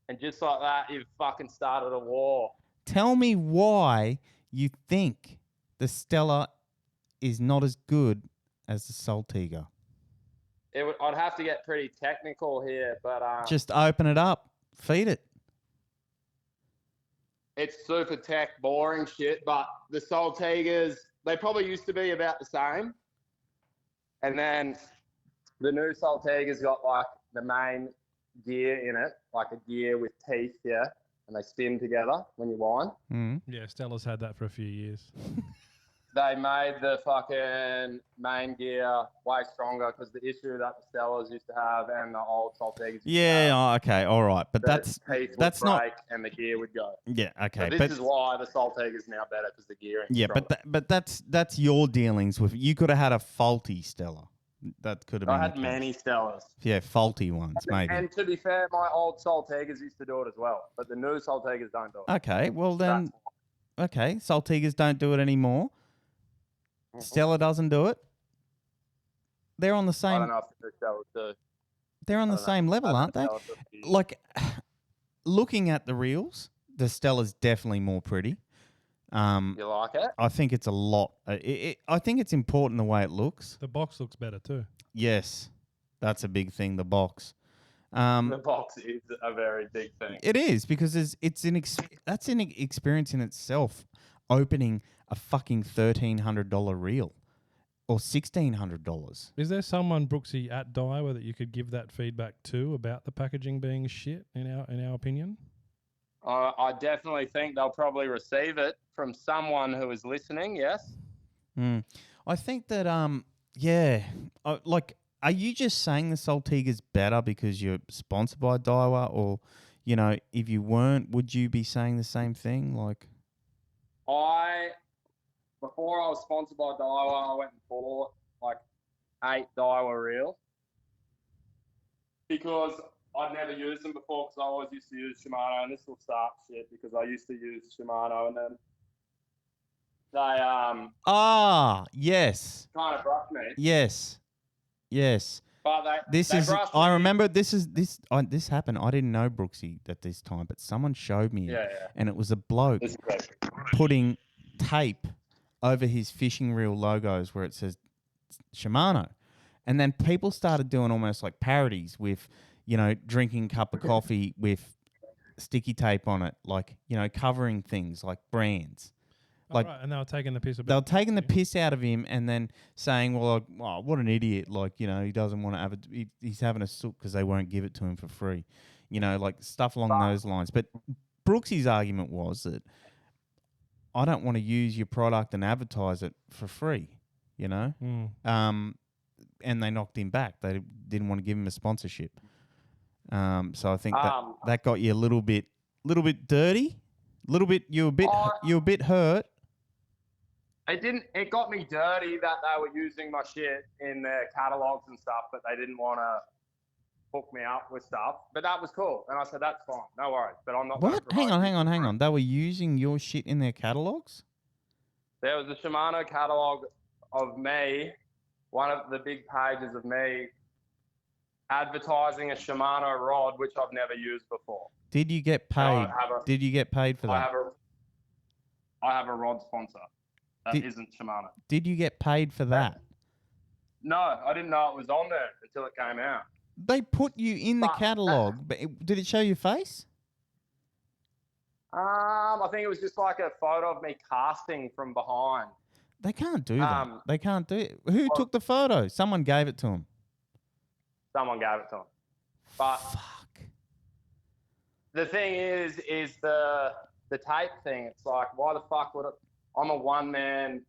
And just like that, you've fucking started a war. Tell me why you think the Stella is not as good as the Saltiga. I'd have to get pretty technical here, but Just open it up. Feed it. it's super tech, boring shit. But the Saltigas, they probably used to be about the same. And then the new Saltiga's got like the main gear in it, like a gear with teeth, yeah, and they spin together when you wind. Mm. Yeah, Stella's had that for a few years. They made the fucking main gear way stronger because the issue that the Stellas used to have and the old Saltigas used to Yeah, have, oh, okay, all right. But the that's teeth that's would not break and the gear would go. yeah, okay. So this is why the Saltiga is now better because the gearing. Yeah, but that's your dealings with. You could have had a faulty Stella. That could have been. I had the case. many Stellas. Yeah, faulty ones, maybe. And to be fair, my old Saltigas used to do it as well, but the new Saltigas don't do it. Okay, well then, That's okay. Saltigas don't do it anymore. why. Stella doesn't do it. They're on the I same. don't know if the Stellas do. They're on the I don't know. same level, I aren't they? don't know if the- Like, looking at the reels, the Stella's definitely more pretty. You like it? I think it's a lot. I think it's important the way it looks. The box looks better too. Yes, that's a big thing. The box. The box is a very big thing. It is because that's an experience in itself. Opening a fucking $1,300 reel or $1,600. Is there someone, Brooksy, at Daiwa that you could give that feedback to about the packaging being shit, in our opinion? I definitely think they'll probably receive it from someone who is listening. Yes. I think that like, are you just saying the Saltiga's better because you're sponsored by Daiwa, or if you weren't, would you be saying the same thing? Like, Before I was sponsored by Daiwa, I went and bought like 8 Daiwa reels because I'd never used them before because I always used to use Shimano, and this will start shit because I used to use Shimano and then they yes, kind of brushed me. yes. But This they is. brushed I me. remember this happened. I didn't know Brooksy at this time, but someone showed me it, Yeah. and it was a bloke This is great. putting tape over his fishing reel logos where it says Shimano, and then people started doing almost like parodies with, drinking a cup of coffee with sticky tape on it, like covering things like brands. Like, right, and they were taking the piss they were about taking the Brooksy. piss out of him and then saying, well, oh, what an idiot. Like, he doesn't want to have it. He's having a sook because they won't give it to him for free. Like stuff along those lines. But Brooksy's argument was that I don't want to use your product and advertise it for free, Mm. and they knocked him back. They didn't want to give him a sponsorship. So I think that got you a little bit dirty, you were a bit hurt. It got me dirty that they were using my shit in their catalogs and stuff, but they didn't want to hook me up with stuff. But that was cool. And I said, that's fine. No worries. But I'm not going to What? Hang on. They were using your shit in their catalogs? There was a Shimano catalog of me, one of the big pages of me advertising a Shimano rod, which I've never used before. Did you get paid? Did you get paid for that? I have a rod sponsor that isn't Shimano. Did you get paid for that? No, I didn't know it was on there until it came out. They put you in the catalogue, but did it show your face? I think it was just like a photo of me casting from behind. They can't do that. They can't do it. Who took the photo? Someone gave it to them. Someone gave it to them. But fuck. The thing is the tape thing. It's like, why the fuck would it? I'm a one-man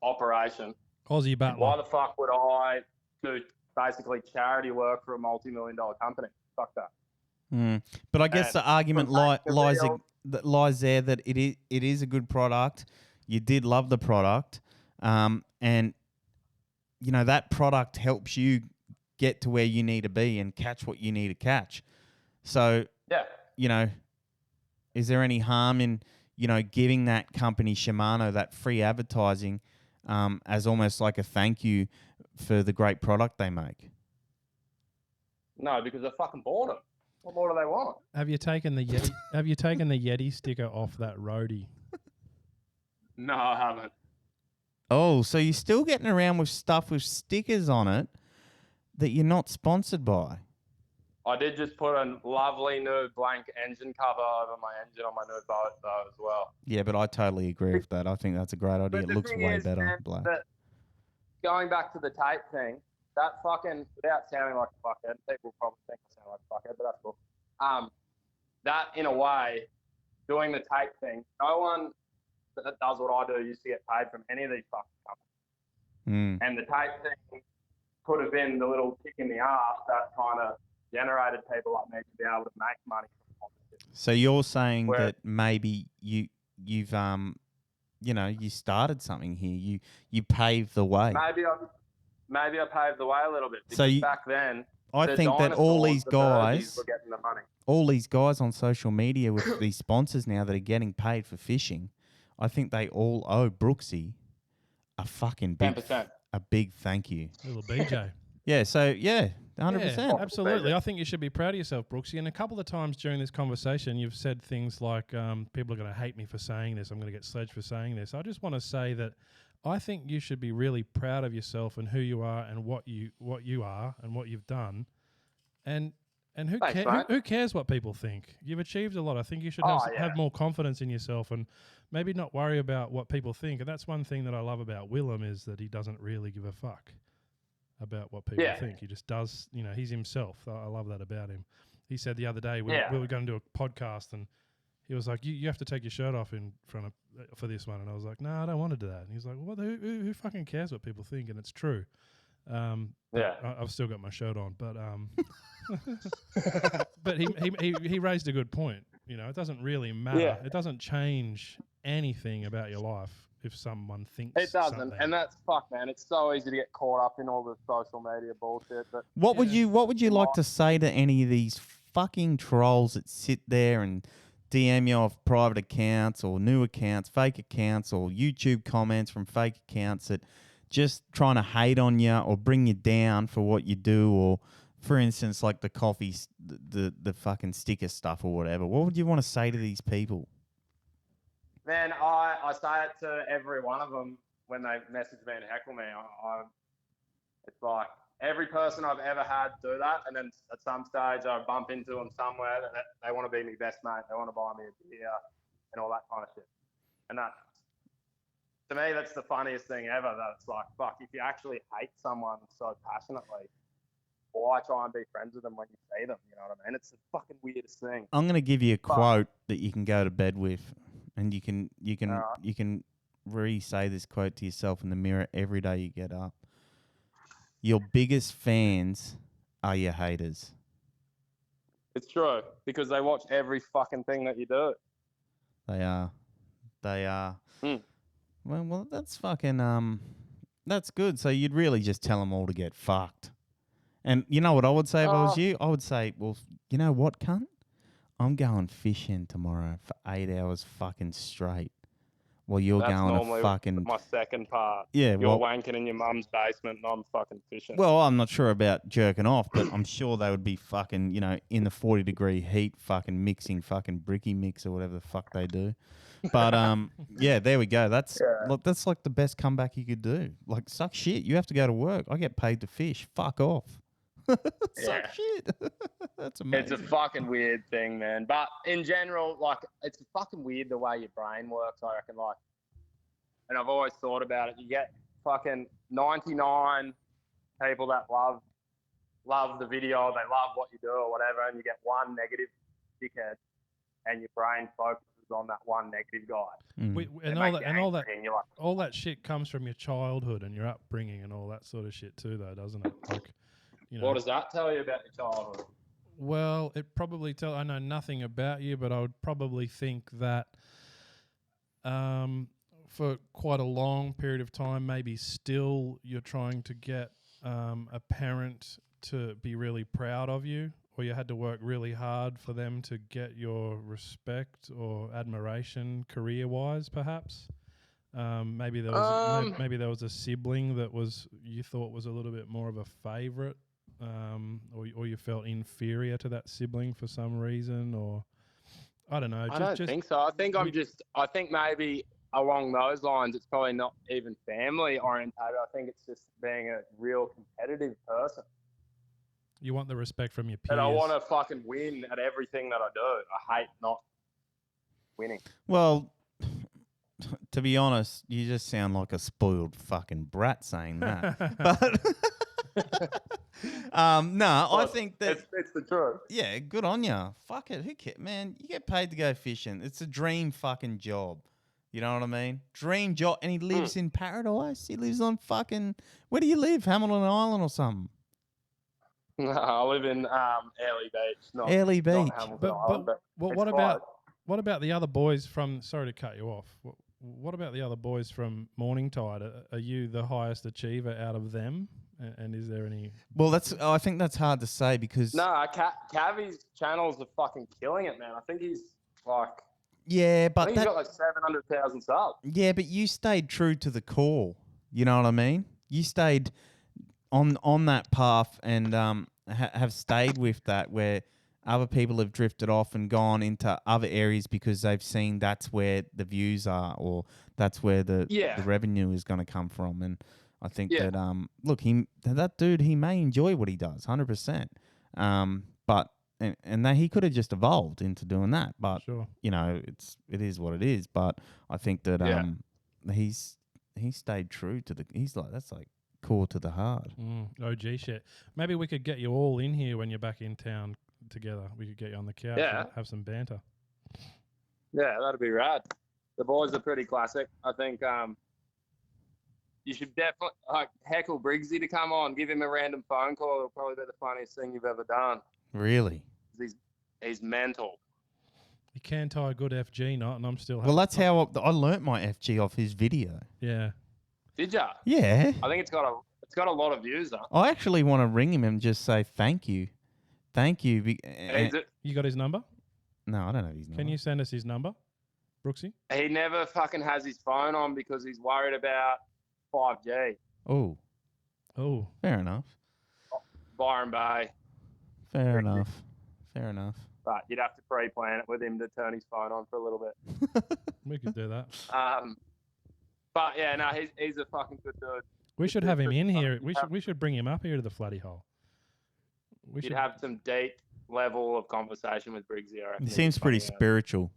operation. Aussie Butler. Why the fuck would I do basically charity work for a multi-million-dollar company? Fuck that. But I guess the argument lies there that it is a good product. You did love the product, and you know that product helps you get to where you need to be and catch what you need to catch. So yeah, you know, is there any harm in giving that company Shimano that free advertising as almost like a thank you for the great product they make? No, because I fucking bought them. What more do they want? Have you taken the Yeti? Have you taken the Yeti sticker off that roadie? No, I haven't. Oh, so you're still getting around with stuff with stickers on it that you're not sponsored by? I did just put a lovely new blank engine cover over my engine on my new boat, though, as well. Yeah, but I totally agree with that. I think that's a great idea. It looks way better, man, black. Going back to the tape thing, that fucking, without sounding like a fuckhead, people probably think I sound like a fuckhead, but that's cool. That, in a way, doing the tape thing, no one that does what I do used to get paid from any of these fucking companies. And the tape thing could have been the little kick in the arse that kind of generated people like me to be able to make money from competition. So you're saying that maybe you've you started something here. You paved the way. Maybe I paved the way a little bit. Because so back then, I think that all these guys were getting the money. All these guys on social media with these sponsors now that are getting paid for fishing, I think they all owe Brooksy a fucking big 10%. A big thank you. Little BJ. Yeah, so 100%. Yeah, absolutely. I think you should be proud of yourself, Brooksy. And a couple of times during this conversation, you've said things like, people are going to hate me for saying this. I'm going to get sledged for saying this. I just want to say that I think you should be really proud of yourself and who you are and what you are and what you've done. And who cares what people think? You've achieved a lot. I think you should have more confidence in yourself and maybe not worry about what people think. And that's one thing that I love about Willem is that he doesn't really give a fuck about what people think. He just does, he's himself. I love that about him. He said the other day we were going to do a podcast and he was like, you have to take your shirt off in front of for this one. And I was like, no, I don't want to do that. And he's like, well, who fucking cares what people think? And it's true. I've still got my shirt on, but but he raised a good point. It doesn't really matter. Yeah. It doesn't change anything about your life if someone thinks it doesn't. Something. And that's man. It's so easy to get caught up in all the social media bullshit. But what would you like to say to any of these fucking trolls that sit there and DM you off private accounts or new accounts, fake accounts, or YouTube comments from fake accounts that just trying to hate on you or bring you down for what you do, or for instance, like the coffee, the fucking sticker stuff or whatever? What would you want to say to these people? Man, I say it to every one of them when they message me and heckle me. It's like every person I've ever had do that, and then at some stage I bump into them somewhere that they want to be my best mate, they want to buy me a beer and all that kind of shit. And that, to me, that's the funniest thing ever. That it's like, fuck, if you actually hate someone so passionately, why try and be friends with them when you see them? You know what I mean? It's the fucking weirdest thing. I'm going to give you a quote that you can go to bed with, and you can re-say this quote to yourself in the mirror every day you get up. Your biggest fans are your haters. It's true, because they watch every fucking thing that you do. They are. Well, that's fucking that's good. So you'd really just tell them all to get fucked. And you know what I would say if I was you? I would say, well, you know what, cunt? I'm going fishing tomorrow for 8 hours fucking straight. while you're That's going to normally fucking my second part. yeah. You're Well, wanking in your mum's basement and I'm fucking fishing. well, I'm not sure about jerking off, but I'm sure they would be fucking, in the 40-degree heat, fucking mixing fucking bricky mix or whatever the fuck they do. But yeah, there we go. That's like the best comeback you could do. Like, suck shit. You have to go to work. I get paid to fish. Fuck off. Suck shit. That's amazing. It's a fucking weird thing, man. But in general, like, it's fucking weird the way your brain works, I reckon. Like, and I've always thought about it. You get fucking 99 people that love the video, they love what you do or whatever, and you get one negative dickhead, and your brain focuses on that one negative guy. All that shit comes from your childhood and your upbringing and all that sort of shit too, though, doesn't it? Like, what does that tell you about your childhood? Well, it probably I know nothing about you, but I would probably think that for quite a long period of time, maybe still you're trying to get a parent to be really proud of you, or you had to work really hard for them to get your respect or admiration career-wise, perhaps. Maybe there was a sibling that you thought was a little bit more of a favourite, or you felt inferior to that sibling for some reason, or I don't know. I don't think so. I think maybe along those lines, it's probably not even family orientated. I think it's just being a real competitive person. You want the respect from your peers. And I want to fucking win at everything that I do. I hate not winning. Well, to be honest, you just sound like a spoiled fucking brat saying that. But I think that it's the truth. Yeah, good on ya. Fuck it, who cares, man? You get paid to go fishing. It's a dream fucking job. You know what I mean? Dream job, and he lives in paradise. He lives on fucking. Where do you live? Hamilton Island or something? No, I live in Airlie Beach. Airlie Beach. But what about the other boys from? Sorry to cut you off. What about the other boys from Morningtide? Are you the highest achiever out of them? And is there any? Well, I think that's hard to say because Cavi's channels are fucking killing it, man. I think he's like. Yeah, but I think he's got like 700,000 subs. Yeah, but you stayed true to the core. You know what I mean? You stayed on that path and have stayed with that, where other people have drifted off and gone into other areas because they've seen that's where the views are, or that's where the revenue is going to come from. And I think that that dude, he may enjoy what he does, 100%. But and that he could have just evolved into doing that, but it is what it is. But I think that he stayed true to that's like core to the heart. OG shit. Maybe we could get you all in here when you're back in town together. We could get you on the couch and have some banter. Yeah, that'd be rad. The boys are pretty classic. I think you should definitely heckle Briggsy to come on. Give him a random phone call. It'll probably be the funniest thing you've ever done. Really? He's mental. You can tie a good FG knot, and I'm still. Well, that's how I learnt my FG off his video. Yeah. Did ya? Yeah. I think it's got a lot of views though. I actually want to ring him and just say thank you. You got his number? No, I don't know his number. Can you send us his number, Brooksy? He never fucking has his phone on because he's worried about 5G. Oh. Fair enough. Byron Bay. Fair enough. But you'd have to pre-plan it with him to turn his phone on for a little bit. We could do that. But yeah, no, he's a fucking good dude. We should have him in here. We should bring him up here to the Flatty Hole. You'd have some deep level of conversation with Briggsy, I reckon. He seems pretty spiritual.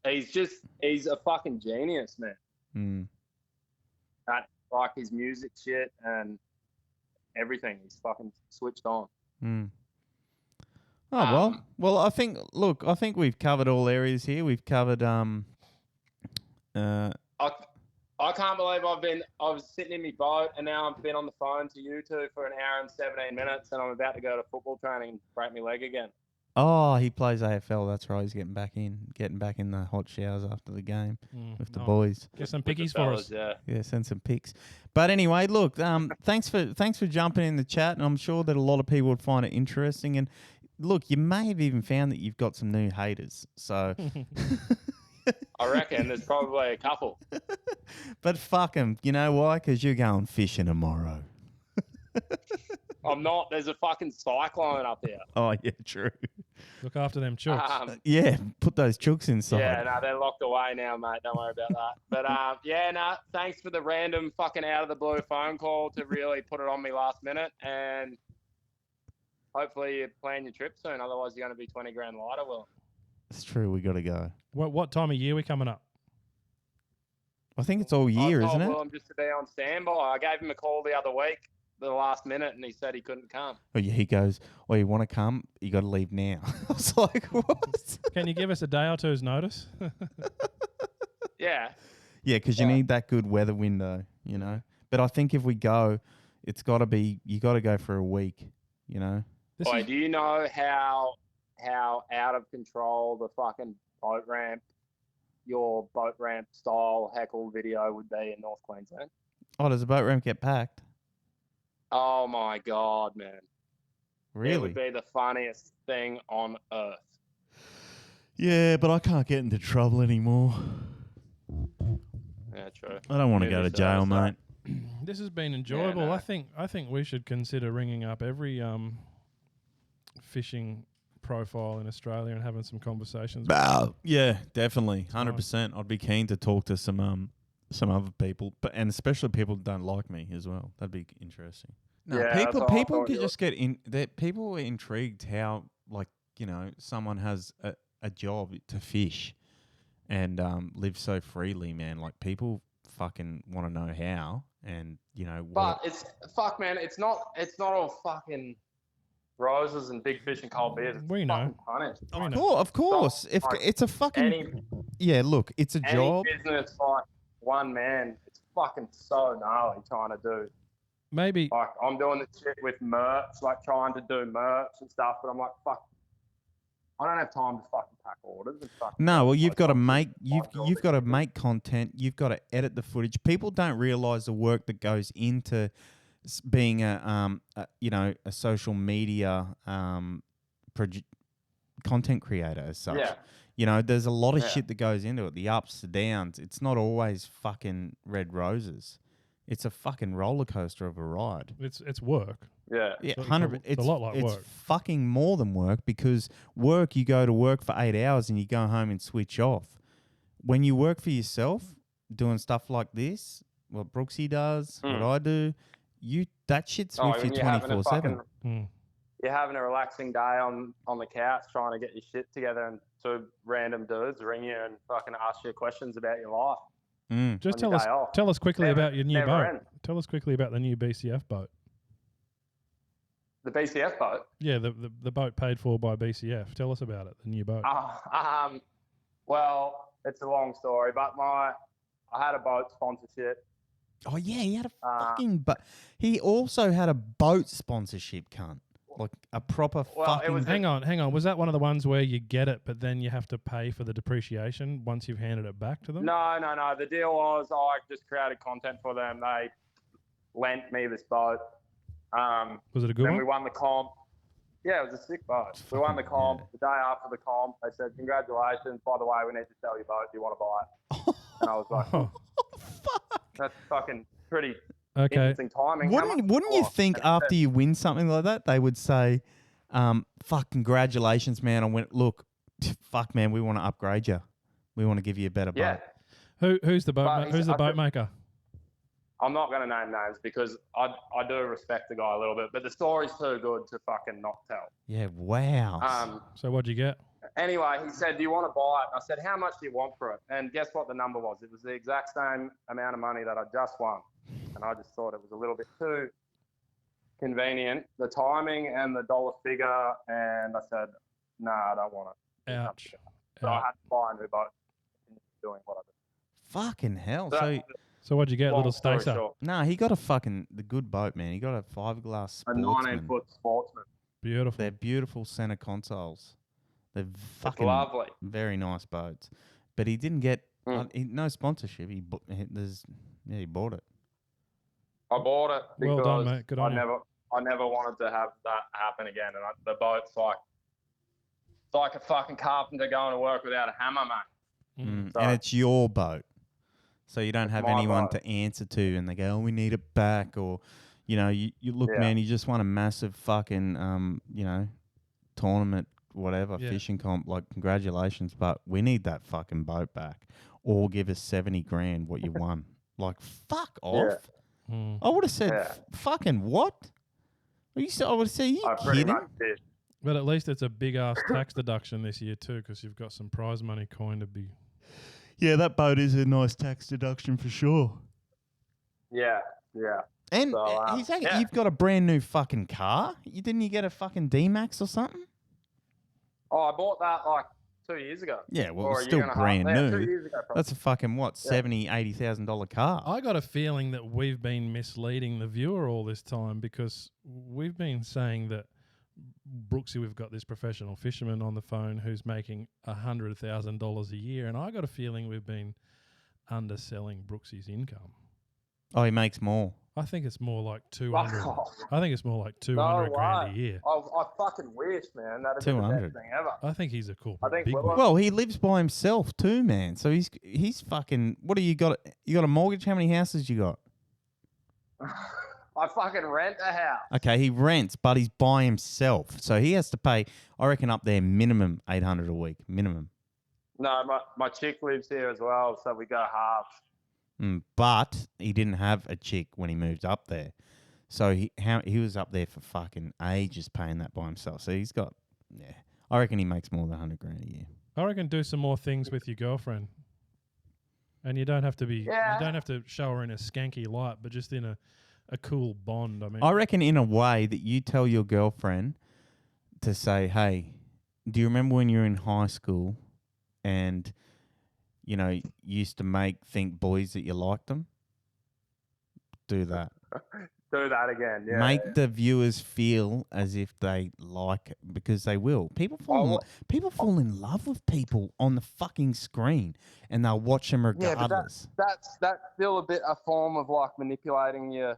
He's a fucking genius, man. Like his music shit and everything. He's fucking switched on. Oh, well, I think we've covered all areas here. We've covered I can't believe I was sitting in my boat and now I've been on the phone to you two for an hour and 17 minutes and I'm about to go to football training and break my leg again. Oh, he plays AFL. That's right. He's getting back in the hot showers after the game with the boys. Get some pickies for us. Yeah, send some pics. But anyway, look, thanks for jumping in the chat, and I'm sure that a lot of people would find it interesting. And look, you may have even found that you've got some new haters. So I reckon there's probably a couple. But fuck them. You know why? Because you're going fishing tomorrow. I'm not. There's a fucking cyclone up here. Oh, yeah, true. Look after them chooks. Yeah, put those chooks inside. Yeah, no, they're locked away now, mate. Don't worry about that. But yeah, no, thanks for the random fucking out of the blue phone call to really put it on me last minute, and hopefully you plan your trip soon. Otherwise, you're going to be 20 grand lighter, Will. It's true. We got to go. What time of year are we coming up? I think it's all year, isn't it? Will, I'm just to be on standby. I gave him a call the other week, the last minute, and he said he couldn't come. Oh, yeah, he goes, oh, you want to come? You got to leave now. I was like, what? Can you give us a day or two's notice? Yeah. Yeah, because you need that good weather window, you know. But I think if we go, it's got to be, you got to go for a week, you know. Boy, do you know how out of control the fucking your boat ramp style heckle video would be in North Queensland? Oh, does the boat ramp get packed? Oh my God, man. It Really? would be the funniest thing on earth. Yeah, but I can't get into trouble anymore. Yeah, true. I don't want to go to jail, mate. This has been enjoyable. Yeah, no. I think we should consider ringing up every fishing profile in Australia and having some conversations. Yeah, definitely, 100%. I'd be keen to talk to some other people, and especially people that don't like me as well. That'd be interesting. No, Yeah, people could just get in. People are intrigued how, like, you know, someone has a job to fish and live so freely, man. Like, people fucking want to know how, and you know. But it's fuck, man. It's not all fucking roses and big fish and cold beers. It's We know. fucking punished. Of course. If like it's a fucking look, it's a job. Any business like one man, it's fucking so gnarly trying to do. Maybe Like, I'm doing this shit with merch, like trying to do merch and stuff, but I'm like, fuck, I don't have time to fucking pack orders and fucking. No, well, you've got to make you've got to make content. You've got to edit the footage. People don't realize the work that goes into being a social media content creator as such. Yeah. You know, there's a lot of shit that goes into it. The ups, the downs. It's not always fucking red roses. It's a fucking roller coaster of a ride. it's work. Yeah. Yeah, So 100%. it's a lot like work. It's fucking more than work, because work, you go to work for 8 hours and you go home and switch off. When you work for yourself, doing stuff like this, what Brooksy does, what I do, that shit's with you 24/7. You're having a relaxing day on the couch trying to get your shit together, and two random dudes ring you and fucking ask you questions about your life. Just on your day off. tell us quickly about your new Never boat. end. Tell us quickly about the new BCF boat. The BCF boat? Yeah, the boat paid for by BCF. Tell us about it, the new boat. Well, it's a long story, but I had a boat sponsorship. Oh, yeah, he had a fucking he also had a boat sponsorship, cunt. Like a proper fucking... Hang on. Was that one of the ones where you get it, but then you have to pay for the depreciation once you've handed it back to them? No. The deal was I just created content for them. They lent me this boat. Was it a good one? We won the comp. Yeah, it was a sick boat. We won the comp. The day after the comp, they said, congratulations. By the way, we need to sell your boat. Do you want to buy it? And I was like, fuck. That's fucking pretty interesting timing. Wouldn't you think after you win something like that, they would say, fuck, congratulations, man. I went, look, fuck, man, we want to upgrade you. We want to give you a better boat. Who's the boat? Who's the boat maker? I'm not going to name names because I do respect the guy a little bit, but the story's too good to fucking not tell. Yeah, wow. So what'd you get? Anyway, he said, do you want to buy it? I said, how much do you want for it? And guess what the number was? It was the exact same amount of money that I just won. And I just thought it was a little bit too convenient, the timing and the dollar figure. And I said, no, I don't want it. Ouch. So I had to buy a new boat and doing what I did. Fucking hell. So what'd you get, little Stacer? Nah, he got the good boat, man. He got a fiberglass sportsman. A 19-foot sportsman. Beautiful. They're beautiful center consoles. They're fucking lovely. Very nice boats. But he didn't get no sponsorship. He bought it. I bought it because well done, mate. Good on you. I never wanted to have that happen again. And the boat's like a fucking carpenter going to work without a hammer, mate. So, And it's your boat. So you don't It's have my anyone boat. to answer to, and they go, "Oh, we need it back," or, you look, Yeah. man, you just won a massive fucking, tournament, whatever, Yeah. fishing comp. Like, congratulations, but we need that fucking boat back, or give us 70 grand what you won. Like, fuck off. Mm. I would have said, Yeah. fucking what? I would have said, are you I pretty kidding? much did. But at least it's a big ass tax deduction this year too, because you've got some prize money coin to be. Yeah, that boat is a nice tax deduction for sure. Yeah, yeah. And So, yeah. you've got a brand new fucking car. Didn't you get a fucking D-Max or something? Oh, I bought that like 2 years ago. Yeah, well, Or it's a year still and a brand half. Yeah, new. 2 years ago. Probably. That's a fucking what, $70,000-$80,000 car. I got a feeling that we've been misleading the viewer all this time, because we've been saying that Brooksy, we've got this professional fisherman on the phone who's making $100,000 a year, and I got a feeling we've been underselling Brooksy's income. Oh, he makes more. I think it's more like Fuck 200. off. I think it's more like 200 grand a year. I fucking wish, man. That'd be the 200. best thing ever. I think he's a cool. I think big Willow- wig. Well, he lives by himself too, man. So he's fucking. What do you got? You got a mortgage? How many houses you got? I fucking rent a house. Okay, he rents, but he's by himself, so he has to pay. I reckon up there minimum $800 a week, minimum. No, my chick lives here as well, so we go halves. But he didn't have a chick when he moved up there, so he was up there for fucking ages paying that by himself. So he's got, yeah, I reckon he makes more than $100 grand a year. I reckon do some more things with your girlfriend, and you don't have to be. Yeah. You don't have to show her in a skanky light, but just in a cool bond. I mean, I reckon in a way that you tell your girlfriend to say, "Hey, do you remember when you were in high school and, you used to think boys that you liked them?" Do that. Do that again. Yeah. Make the viewers feel as if they like it, because they will. People fall in love with people on the fucking screen, and they'll watch them Yeah, but regardless. that's still a bit a form of like manipulating you.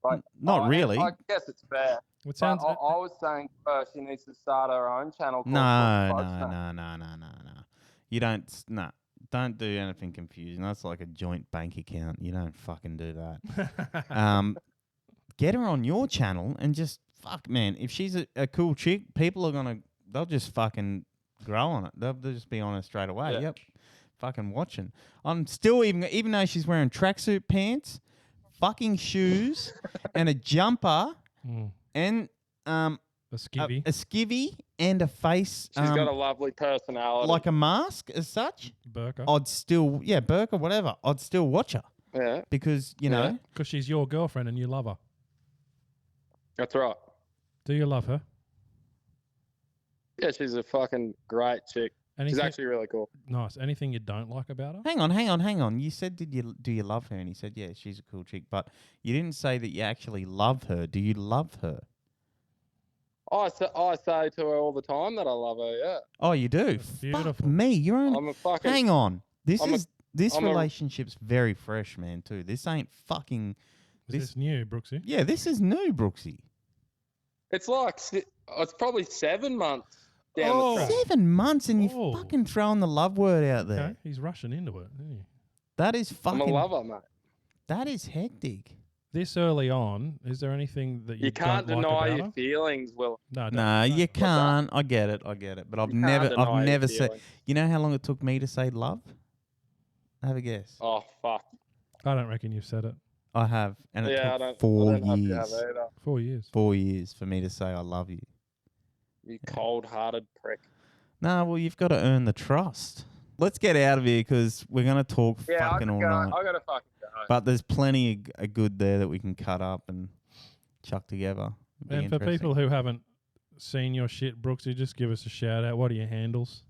Like, Not really. I guess it's fair. it But sounds. I was saying first she needs to start her own channel. called No. Broosky. You don't. No. Don't do anything confusing. That's like a joint bank account. You don't fucking do that. Get her on your channel and just fuck, man. If she's a cool chick, people are they'll just fucking grow on it. They'll just be on her straight away. Yeah. Yep. Fucking watching. I'm still, even though she's wearing tracksuit pants, fucking shoes, and a jumper, and a skivvy. a skivvy and a face. She's got a lovely personality. like a mask as such. Burqa. I'd still, burqa, whatever. I'd still watch her Yeah, because you know. Because she's your girlfriend and you love her. that's right. Do you love her? Yeah, she's a fucking great chick. Anything, She's actually really cool. nice. Anything you don't like about her? Hang on. You said, do you love her? And he said, yeah, she's a cool chick. But you didn't say that you actually love her. Do you love her? I say to her all the time that I love her. Yeah, Oh, you do. That's Fuck beautiful. me. You're only. I'm a fucking. Hang on. This I'm a- is this I'm a- relationship's very fresh, man. Too. This ain't fucking. Is this new, Brooksy? Yeah, this is new, Brooksy. It's like it's probably 7 months down Oh. the track. 7 months and you're Oh. fucking throwing the love word out there. Okay, he's rushing into it, isn't he? That is I'm fucking. a lover, mate. That is hectic. This early on, is there anything that You can't don't like deny about your her? feelings, Will. No, No, you that? can't. I get it. But I've You can't never deny your said. feelings. You know how long it took me to say love? Have a guess. Oh fuck. I don't reckon you've said it. I have, and it Yeah, I took don't. 4 I don't years. Have to have either. 4 years. 4 years for me to say I love you. You cold-hearted prick. No, well, you've got to earn the trust. Let's get out of here because we're going to talk Yeah, I fucking all night. I gotta fucking go. But there's plenty of good there that we can cut up and chuck together. It'd be And for interesting. people who haven't seen your shit, Brooksy, just give us a shout out. What are your handles?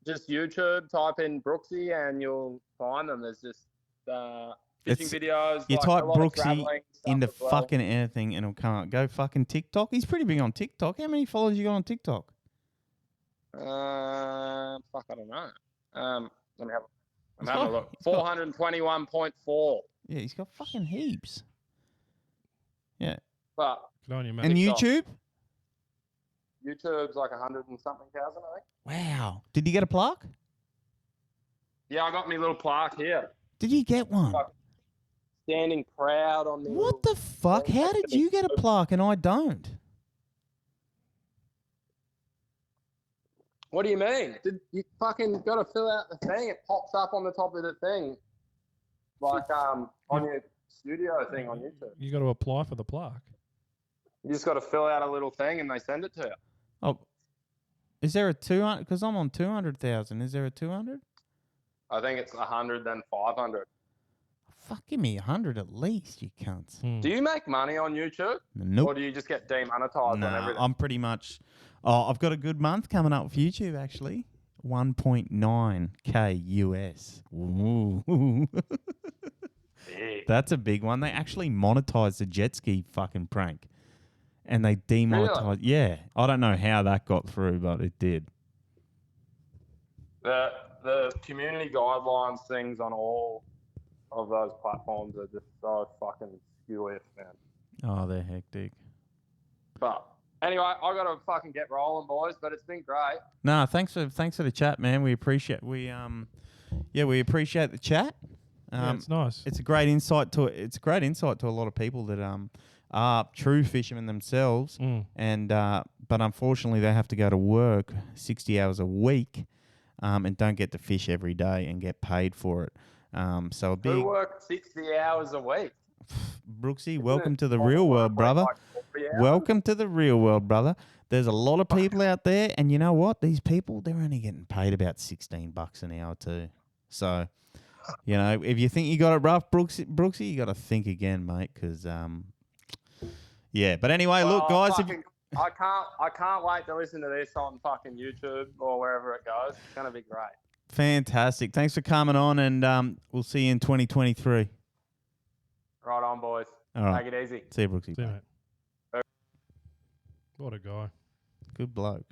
Just YouTube, type in Brooksy, and you'll find them. There's just fishing It's- videos. you like, type a lot of Brooksy travelling stuff into as well. fucking anything and it'll come up. Go fucking TikTok. He's pretty big on TikTok. How many followers you got on TikTok? Fuck, I don't know. Let me have. I'm He's having got- a look. he's got- 421.4. Yeah, he's got fucking heaps. Yeah. But Good on you, mate. And TikTok. YouTube? YouTube's like 100 and something thousand, I think. Wow. Did you get a plaque? Yeah, I got me little plaque here. Did you get one? Standing proud on the. What the fuck? thing How next did to me. you get a plaque and I don't? What do you mean? You fucking got to fill out the thing. It pops up on the top of the thing, like on your studio thing on YouTube. You got to apply for the plaque. You just got to fill out a little thing and they send it to you. Oh, is there a 200? Because I'm on 200,000. Is there a 200? I think it's 100, then 500. Fuck, give me 100 at least, you cunts. Do you make money on YouTube? Nope. Or do you just get demonetized on everything? I'm pretty much. Oh, I've got a good month coming up with YouTube actually. 1.9K US. Ooh. That's a big one. They actually monetized the jet ski fucking prank, and they demonetized. Really? Yeah, I don't know how that got through, but it did. The community guidelines things on all of those platforms are just so fucking skewish, man. Oh, they're hectic. But anyway, I got to fucking get rolling, boys. But it's been great. No, thanks for the chat, man. We appreciate we appreciate the chat. Yeah, it's nice. It's a great insight to a lot of people that are true fishermen themselves, and but unfortunately they have to go to work 60 hours a week, and don't get to fish every day and get paid for it. So a big Who work 60 hours a week? Brooksy, welcome to the real world, brother. Welcome to the real world, brother. There's a lot of people out there, and you know what? These people, they're only getting paid about $16 an hour too. So, you know, if you think you got it rough, Brooksy, you got to think again, mate. Because, yeah. But anyway, look, guys, I can't wait to listen to this on fucking YouTube or wherever it goes. It's gonna be great. Fantastic. Thanks for coming on, and we'll see you in 2023. Right on, boys. All right. Take it easy. See you, Brooksy. See you, mate. What a guy. Good bloke.